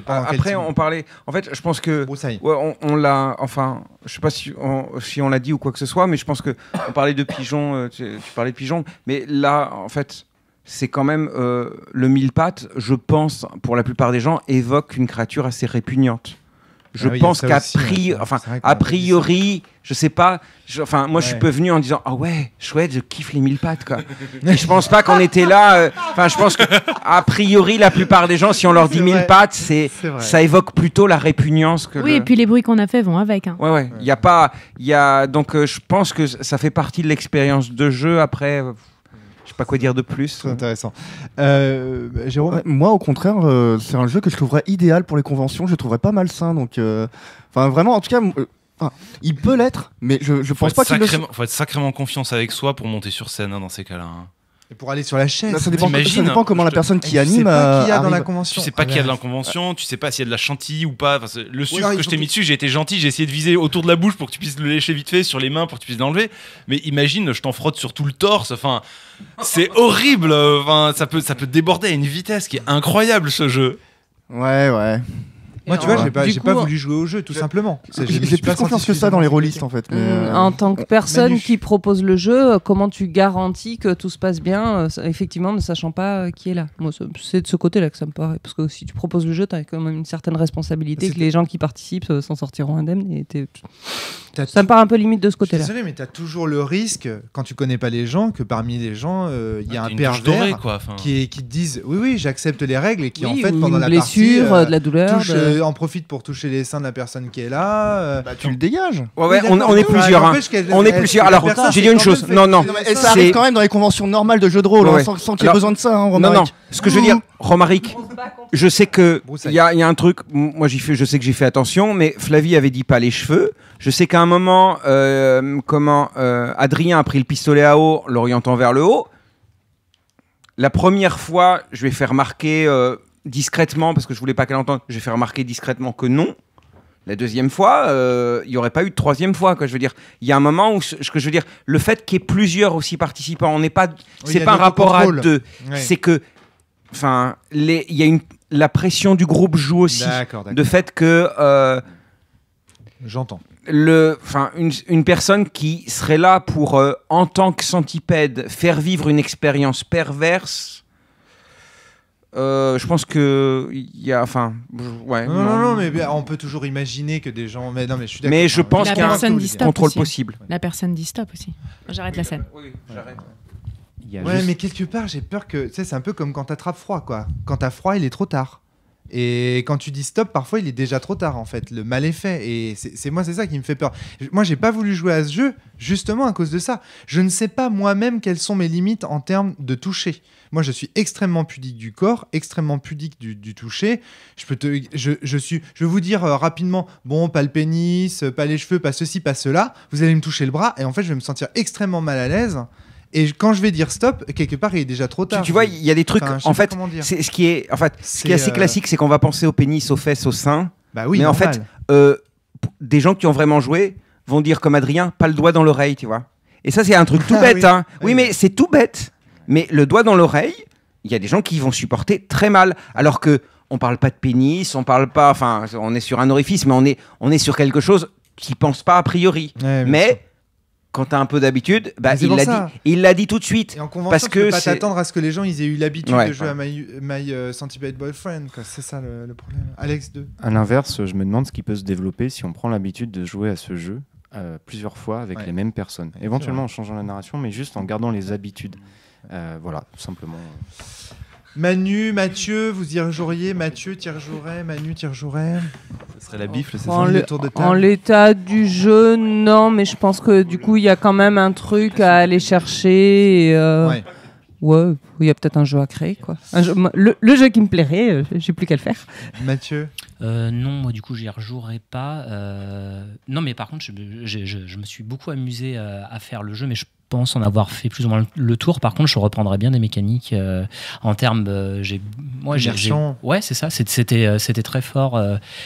[SPEAKER 6] Après, on parlait. En fait, je pense que on l'a. Enfin, je sais pas si on l'a dit ou quoi que ce soit, mais je pense que on parlait de pigeons. Tu parlais de pigeons, mais là, en fait, c'est quand même le mille pattes. Je pense, pour la plupart des gens, évoque une créature assez répugnante. Je pense qu'a priori, je sais pas. Moi, je suis peu venu en disant ah ouais, chouette, je kiffe les mille pattes quoi. Et je pense pas qu'on était là. Je pense que a priori, la plupart des gens, si on leur dit mille pattes, ça évoque plutôt la répugnance que.
[SPEAKER 1] Oui, et puis les bruits qu'on a fait vont avec. Hein.
[SPEAKER 6] Ouais. Donc, je pense que ça fait partie de l'expérience de jeu. Après. Je sais pas quoi dire de plus.
[SPEAKER 3] C'est intéressant. Jérôme,
[SPEAKER 5] moi, au contraire, c'est un jeu que je trouverais idéal pour les conventions. Je le trouverais pas malsain. Donc, vraiment, en tout cas, il peut l'être, mais je pense pas qu'il
[SPEAKER 4] faut être sacrément confiance avec soi pour monter sur scène dans ces cas-là. Hein.
[SPEAKER 3] Et pour aller sur la chaise.
[SPEAKER 5] Ça dépend comment la personne qui anime.
[SPEAKER 3] Tu sais pas qui y a dans la convention.
[SPEAKER 4] Tu sais pas qui y a dans la convention. Tu sais pas s'il y a de la chantilly ou pas. Enfin, le sucre que je t'ai mis dessus, j'ai été gentil. J'ai essayé de viser autour de la bouche pour que tu puisses le lécher vite fait, sur les mains pour que tu puisses l'enlever. Mais imagine, je t'en frotte sur tout le torse. Enfin, c'est horrible. Enfin, ça peut déborder à une vitesse qui est incroyable ce jeu.
[SPEAKER 5] Ouais.
[SPEAKER 3] Moi, tu vois, j'ai pas voulu jouer au jeu, tout simplement.
[SPEAKER 5] J'ai plus confiance que ça dans les rôlistes, en fait.
[SPEAKER 9] En tant que personne qui propose le jeu, comment tu garantis que tout se passe bien, effectivement, ne sachant pas qui est là? Moi, c'est de ce côté-là que ça me paraît. Parce que si tu proposes le jeu, tu as quand même une certaine responsabilité que les gens qui participent s'en sortiront indemnes. Et ça me paraît un peu limite de ce côté-là.
[SPEAKER 3] Je suis désolé, mais tu as toujours le risque, quand tu connais pas les gens, que parmi les gens, il y a un pervers qui te disent oui, j'accepte les règles et qui, en fait, pendant la partie,
[SPEAKER 9] de la douleur,
[SPEAKER 3] en profite pour toucher les seins de la personne qui est là.
[SPEAKER 5] Tu le dégages.
[SPEAKER 6] Ouais, on est plusieurs. On est plusieurs. Alors, j'ai dit une chose. Non.
[SPEAKER 5] Et ça arrive quand même dans les conventions normales de jeux de rôle, sans qu'il y ait besoin de ça, Romaric.
[SPEAKER 6] Non. Ce que je veux dire, Romaric, je sais que il y a un truc. Moi, je sais que j'ai fait attention, mais Flavie avait dit pas les cheveux. Je sais qu'à un moment, Adrien a pris le pistolet à eau, l'orientant vers le haut. La première fois, je vais faire remarquer discrètement, parce que je voulais pas qu'elle entende, je vais faire remarquer discrètement que non. La deuxième fois, il n'y aurait pas eu de troisième fois. Je veux dire, il y a un moment où, je veux dire, le fait qu'il y ait plusieurs aussi participants, c'est pas un rapport à deux. Ouais. C'est que, il y a la pression du groupe joue aussi. D'accord. De fait que.
[SPEAKER 3] J'entends.
[SPEAKER 6] Une personne qui serait là pour, en tant que centipède, faire vivre une expérience perverse. Je pense que il y a,
[SPEAKER 3] non, mais on peut toujours imaginer que des gens. Mais non, mais je suis d'accord.
[SPEAKER 6] Mais je pense qu'il y a un contrôle
[SPEAKER 1] aussi.
[SPEAKER 6] Possible.
[SPEAKER 1] La personne dit stop aussi. J'arrête la scène.
[SPEAKER 6] Oui, j'arrête.
[SPEAKER 3] Mais quelque part, j'ai peur que, c'est un peu comme quand t'attrapes froid, quoi. Quand t'as froid, il est trop tard. Et quand tu dis stop, parfois il est déjà trop tard en fait. Le mal est fait. Et c'est ça qui me fait peur. Moi, j'ai pas voulu jouer à ce jeu justement à cause de ça. Je ne sais pas moi-même quelles sont mes limites en termes de toucher. Moi, je suis extrêmement pudique du corps, extrêmement pudique du toucher. Je vais vous dire rapidement, bon, pas le pénis, pas les cheveux, pas ceci, pas cela. Vous allez me toucher le bras et en fait, je vais me sentir extrêmement mal à l'aise. Et quand je vais dire stop, quelque part, il est déjà trop tard.
[SPEAKER 6] Tu vois, il y a des trucs. En fait, ce qui est assez classique, c'est qu'on va penser au pénis, aux fesses, aux seins.
[SPEAKER 3] Bah oui,
[SPEAKER 6] mais
[SPEAKER 3] normal.
[SPEAKER 6] en fait, des gens qui ont vraiment joué vont dire comme Adrien, pas le doigt dans l'oreille, tu vois. Et ça, c'est un truc tout bête.
[SPEAKER 3] Oui.
[SPEAKER 6] Hein. Oui, mais c'est tout bête. Mais le doigt dans l'oreille, il y a des gens qui vont supporter très mal. Alors que on parle pas de pénis, on parle pas. Enfin, on est sur un orifice, mais on est sur quelque chose qu'ils pensent pas a priori.
[SPEAKER 3] Ouais,
[SPEAKER 6] mais quand tu as un peu d'habitude, il l'a dit tout de suite.
[SPEAKER 3] Et en convention,
[SPEAKER 6] parce
[SPEAKER 3] tu peux
[SPEAKER 6] que
[SPEAKER 3] pas t'attendre à ce que les gens ils aient eu l'habitude de jouer à My Centipede Boyfriend. Quoi. C'est ça le problème. Alex 2.
[SPEAKER 8] À l'inverse, je me demande ce qui peut se développer si on prend l'habitude de jouer à ce jeu plusieurs fois avec les mêmes personnes. Éventuellement en changeant la narration, mais juste en gardant les habitudes. Voilà, tout simplement.
[SPEAKER 3] Manu, Mathieu, vous y rejoueriez? Mathieu, t'y rejouerais? Manu, t'y rejouerais?
[SPEAKER 4] Ce serait la bifle, c'est ça?
[SPEAKER 9] En l'état du jeu, non, mais je pense que du coup, il y a quand même un truc à aller chercher. Et, ouais, il y a peut-être un jeu à créer, quoi. Le jeu qui me plairait, j'ai plus qu'à le faire.
[SPEAKER 3] Mathieu?
[SPEAKER 2] Non, moi du coup j'y rejouerai pas. Non, mais par contre je me suis beaucoup amusé à faire le jeu, mais je pense en avoir fait plus ou moins le tour. Par contre, je reprendrais bien des mécaniques en termes. Ouais, c'est ça. C'était très fort.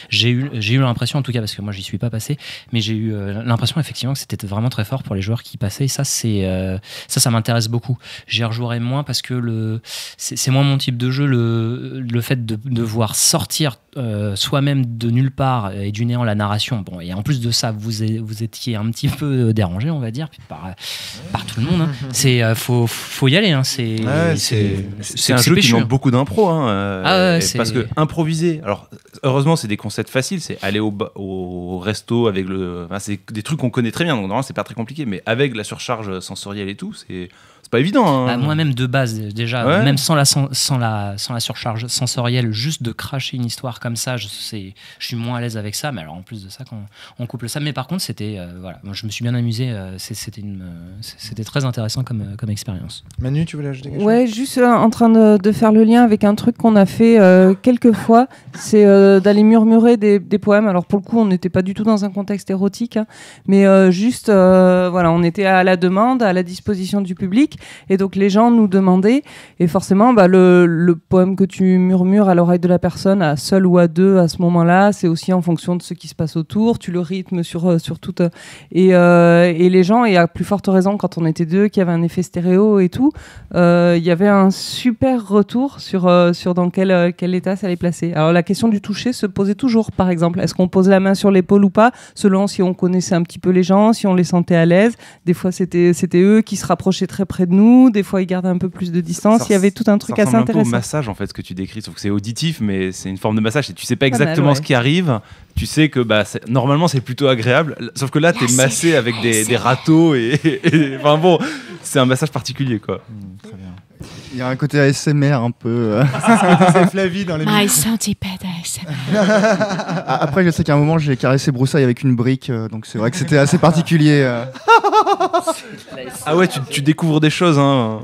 [SPEAKER 2] J'ai eu l'impression, en tout cas, parce que moi j'y suis pas passé, mais j'ai eu l'impression effectivement que c'était vraiment très fort pour les joueurs qui passaient. Et ça, ça m'intéresse beaucoup. J'y rejouerai moins parce que c'est moins mon type de jeu. Le fait de devoir sortir soi-même de nulle part et du néant la narration. Bon, et en plus de ça, vous étiez un petit peu dérangé, on va dire, par tout le monde. Hein. C'est faut y aller. Hein. C'est
[SPEAKER 4] un jeu qui manque beaucoup d'impro. Hein, parce que improviser. Alors heureusement, c'est des concepts faciles. C'est aller au resto avec c'est des trucs qu'on connaît très bien. Donc normalement, c'est pas très compliqué. Mais avec la surcharge sensorielle et tout, c'est pas évident. Hein.
[SPEAKER 2] Moi-même de base, déjà, même sans la surcharge sensorielle, juste de cracher une histoire comme ça, je suis moins à l'aise avec ça. Mais alors en plus de ça, quand on couple ça, mais par contre, c'était voilà, moi, je me suis bien amusé. C'était très intéressant comme expérience.
[SPEAKER 3] Manu, tu voulais ajouter quelque chose?
[SPEAKER 9] Ouais, juste en train de faire le lien avec un truc qu'on a fait quelques fois, c'est d'aller murmurer des poèmes. Alors pour le coup, on n'était pas du tout dans un contexte érotique, hein, mais juste, voilà, on était à la demande, à la disposition du public. Et donc les gens nous demandaient, et forcément le poème que tu murmures à l'oreille de la personne, à seul ou à deux à ce moment-là, c'est aussi en fonction de ce qui se passe autour, tu le rythmes sur tout, et les gens, et à plus forte raison quand on était deux, qu'il y avait un effet stéréo et tout, il y avait un super retour sur dans quel état ça les plaçait. Alors la question du toucher se posait toujours, par exemple, est-ce qu'on pose la main sur l'épaule ou pas, selon si on connaissait un petit peu les gens, si on les sentait à l'aise. Des fois c'était eux qui se rapprochaient très près de nous, des fois ils gardaient un peu plus de distance. Il y avait tout un truc assez intéressant.
[SPEAKER 4] C'est un peu au massage en fait ce que tu décris, sauf que c'est auditif, mais c'est une forme de massage. Et tu sais pas exactement ce qui arrive. Tu sais que normalement c'est plutôt agréable, sauf que là t'es massé avec des râteaux et enfin bon, c'est un massage particulier quoi.
[SPEAKER 5] Très bien. Il y a un côté ASMR un peu.
[SPEAKER 3] C'est Flavie dans les.
[SPEAKER 1] My Centipede ASMR.
[SPEAKER 5] Après, je sais qu'à un moment j'ai caressé Broussaille avec une brique, donc c'est vrai que c'était assez particulier.
[SPEAKER 4] Ah ouais, tu découvres des choses. Hein.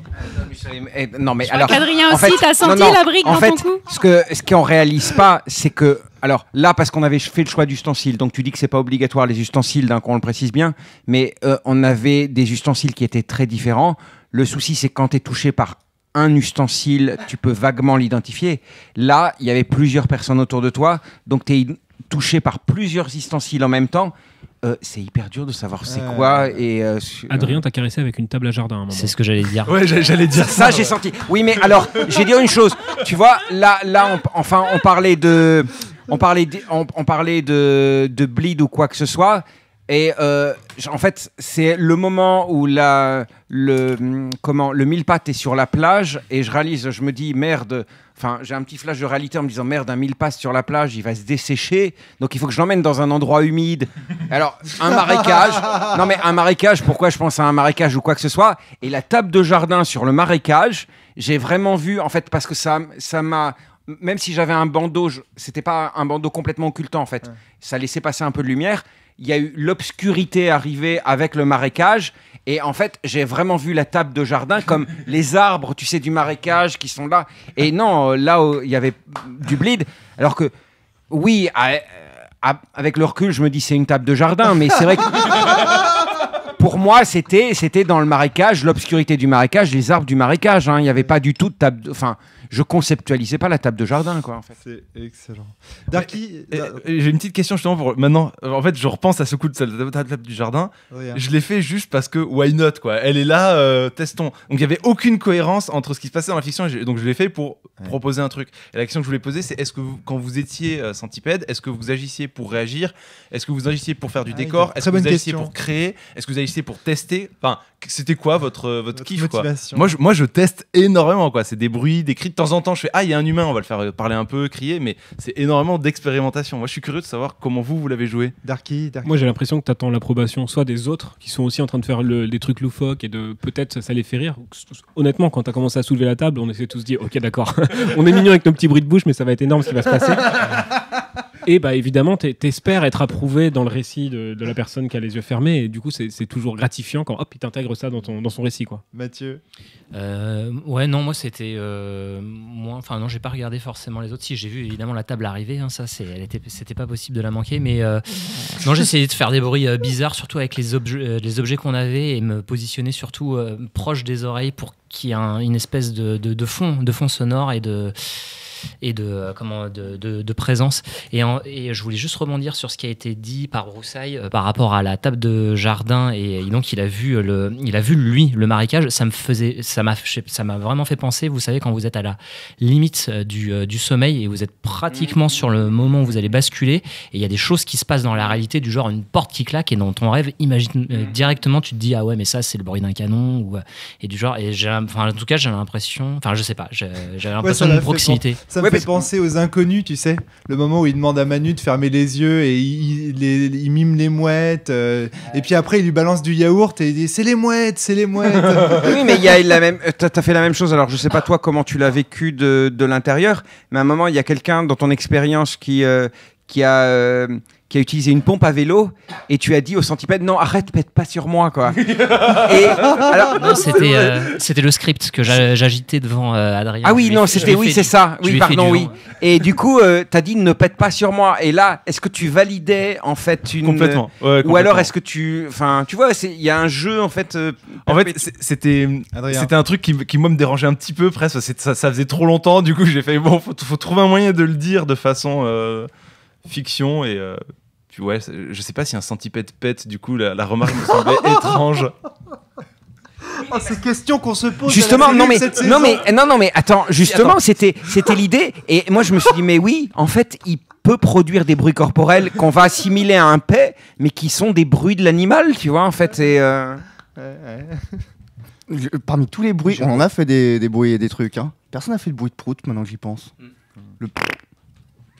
[SPEAKER 6] Non mais
[SPEAKER 1] alors. Adrien aussi, t'as senti la brique dans ton cou.
[SPEAKER 6] Ce qu'on réalise pas, c'est que. Alors là, parce qu'on avait fait le choix d'ustensiles, donc tu dis que c'est pas obligatoire les ustensiles, d'un coup on le précise bien, mais on avait des ustensiles qui étaient très différents. Le souci, c'est quand tu es touché par un ustensile, tu peux vaguement l'identifier. Là, il y avait plusieurs personnes autour de toi, donc tu es touché par plusieurs ustensiles en même temps. C'est hyper dur de savoir c'est quoi.
[SPEAKER 7] Adrien, t'as caressé avec une table à jardin à un moment.
[SPEAKER 2] C'est ce que j'allais dire.
[SPEAKER 4] Ouais, j'allais dire
[SPEAKER 6] ça. J'ai senti. Oui, mais alors, je vais dire une chose. Tu vois, là, on parlait de bleed ou quoi que ce soit. Et en fait, c'est le moment où le mille-pattes est sur la plage et je me dis merde. Enfin, j'ai un petit flash de réalité en me disant merde, un mille-pattes sur la plage, il va se dessécher. Donc il faut que je l'emmène dans un endroit humide. Alors un marécage. Non mais un marécage. Pourquoi je pense à un marécage ou quoi que ce soit. Et la table de jardin sur le marécage, j'ai vraiment vu en fait parce que ça m'a même si j'avais un bandeau, c'était pas un bandeau complètement occultant en fait. Ouais. Ça laissait passer un peu de lumière. Il y a eu l'obscurité arriver avec le marécage. Et en fait, j'ai vraiment vu la table de jardin comme les arbres, tu sais, du marécage qui sont là. Et non, là où il y avait du bleed. Alors que, oui, avec le recul, je me dis c'est une table de jardin. Mais c'est vrai que pour moi, c'était dans le marécage, l'obscurité du marécage, les arbres du marécage. Hein. Il n'y avait pas du tout de table. Enfin, je conceptualisais pas la table de jardin, quoi. En fait.
[SPEAKER 3] C'est excellent. Darky,
[SPEAKER 10] j'ai une petite question justement pour maintenant. En fait, je repense à ce coup de table du jardin. Oui, hein. Je l'ai fait juste parce que why not, quoi. Elle est là, testons. Donc il y avait aucune cohérence entre ce qui se passait dans la fiction. Donc je l'ai fait pour proposer un truc. Et la question que je voulais poser, c'est est-ce que quand vous étiez Centipède, est-ce que vous agissiez pour réagir? Est-ce que vous agissiez pour faire du décor? Est-ce que vous agissiez pour créer? Est-ce que vous agissiez pour tester? Enfin, c'était quoi votre kiff, quoi? Moi, je teste énormément, quoi. C'est des bruits, des cris. De temps en temps, je fais il y a un humain, on va le faire parler un peu, crier, mais c'est énormément d'expérimentation. Moi, je suis curieux de savoir comment vous l'avez joué.
[SPEAKER 3] Darky.
[SPEAKER 7] Moi, j'ai l'impression que tu attends l'approbation soit des autres qui sont aussi en train de faire des trucs loufoques et de peut-être ça les fait rire. Honnêtement, quand tu as commencé à soulever la table, on s'est tous dit ok, d'accord, on est mignon avec nos petits bruits de bouche, mais ça va être énorme ce qui va se passer. Et bah évidemment, t'espères être approuvé dans le récit de la personne qui a les yeux fermés, et du coup, c'est toujours gratifiant quand hop, il t'intègre ça dans son récit, quoi.
[SPEAKER 3] Mathieu.
[SPEAKER 2] Ouais, non, moi c'était enfin non, j'ai pas regardé forcément les autres. Si, j'ai vu évidemment la table arriver, hein, ça c'était pas possible de la manquer, mais non, j'ai essayé de faire des bruits bizarres, surtout avec les objets qu'on avait, et me positionner surtout proche des oreilles pour qu'il y ait une espèce de fond sonore et de présence. Et je voulais juste rebondir sur ce qui a été dit par Broussaille par rapport à la table de jardin, et donc il a vu lui le marécage. Ça m'a vraiment fait penser, vous savez, quand vous êtes à la limite du sommeil et vous êtes pratiquement sur le moment où vous allez basculer, et il y a des choses qui se passent dans la réalité, du genre une porte qui claque, et dans ton rêve, imagine directement tu te dis ah ouais, mais ça c'est le bruit d'un canon, et du genre, et en tout cas j'ai l'impression, enfin je sais pas, j'avais l'impression d'une proximité.
[SPEAKER 3] Ça me fait penser aux Inconnus, tu sais, le moment où il demande à Manu de fermer les yeux et il mime les mouettes, et puis après il lui balance du yaourt et il dit c'est les mouettes.
[SPEAKER 6] Oui, mais il y a t'as fait la même chose. Alors je sais pas toi comment tu l'as vécu de l'intérieur, mais à un moment il y a quelqu'un dans ton expérience qui a utilisé une pompe à vélo, et tu as dit au Centipède non, arrête, pète pas sur moi, quoi. Et alors
[SPEAKER 2] non, c'était le script que j'agitais devant Adrien.
[SPEAKER 6] Ah oui, non, c'était c'est ça. Oui, pardon, oui. Et du coup t'as dit ne pète pas sur moi, et là est-ce que tu validais en fait
[SPEAKER 10] complètement. Ouais,
[SPEAKER 6] ou alors est-ce que tu vois, il y a un jeu en fait
[SPEAKER 10] en fait c'était un truc qui moi me dérangeait un petit peu presque, ça faisait trop longtemps, du coup j'ai fait bon, faut trouver un moyen de le dire de façon fiction, et puis ouais, je sais pas si un Centipède pète, du coup la remarque me semblait étrange.
[SPEAKER 3] Oh, ces questions qu'on se pose
[SPEAKER 6] justement. Non mais attends, justement, c'était l'idée, et moi je me suis dit mais oui, en fait il peut produire des bruits corporels qu'on va assimiler à un paix, mais qui sont des bruits de l'animal, tu vois, en fait. Et
[SPEAKER 5] parmi tous les bruits, on en a fait des bruits et des trucs, hein. Personne n'a fait le bruit de prout, maintenant que j'y pense.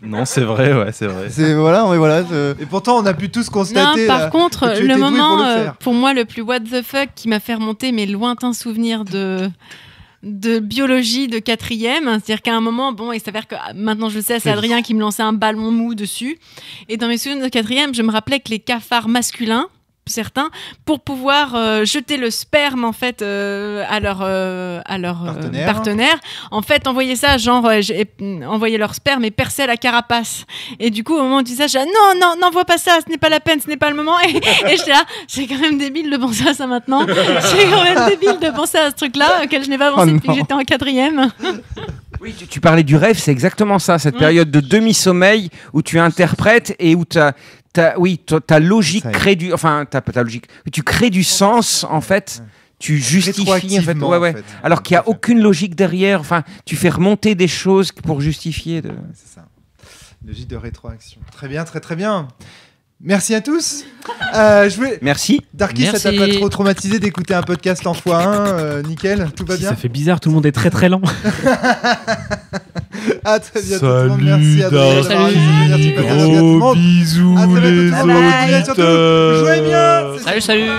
[SPEAKER 10] Non, c'est vrai, ouais, c'est vrai.
[SPEAKER 3] Et pourtant, on a pu tous constater.
[SPEAKER 1] Non, par contre, le moment pour moi le plus what the fuck qui m'a fait remonter mes lointains souvenirs de biologie de 4e, c'est-à-dire qu'à un moment, bon, il s'avère que maintenant je sais, c'est Adrien qui me lançait un ballon mou dessus, et dans mes souvenirs de 4e, je me rappelais que les cafards masculins, certains, pour pouvoir jeter le sperme en fait à leur partenaire, en fait envoyer ça, genre envoyer leur sperme et percer la carapace, et du coup au moment où tu dis ça, j'ai non, n'envoie pas ça, ce n'est pas la peine, ce n'est pas le moment, et j'étais là, c'est quand même débile de penser à ça maintenant, c'est quand même débile de penser à ce truc là auquel je n'ai pas pensé depuis que j'étais en 4e.
[SPEAKER 6] Oui, tu parlais du rêve, c'est exactement ça, cette période de demi-sommeil où tu interprètes et où ta logique crée du... Enfin, ta logique... Tu crées du sens, en fait. Tu justifies, en fait. Alors qu'il n'y a aucune logique derrière. Enfin, tu fais remonter des choses pour justifier.
[SPEAKER 3] C'est ça. Logique de rétroaction. Très bien, très très bien. Merci à tous.
[SPEAKER 6] Merci.
[SPEAKER 3] Darky, ça t'a pas trop traumatisé d'écouter un podcast en x1 nickel, tout va bien.
[SPEAKER 7] Ça fait bizarre, tout le monde est très très lent.
[SPEAKER 3] À très bientôt. Tout le monde. Merci Adrien.
[SPEAKER 10] Salut. Gros bisous les auditeurs.
[SPEAKER 3] Jouez bien.
[SPEAKER 2] Salut.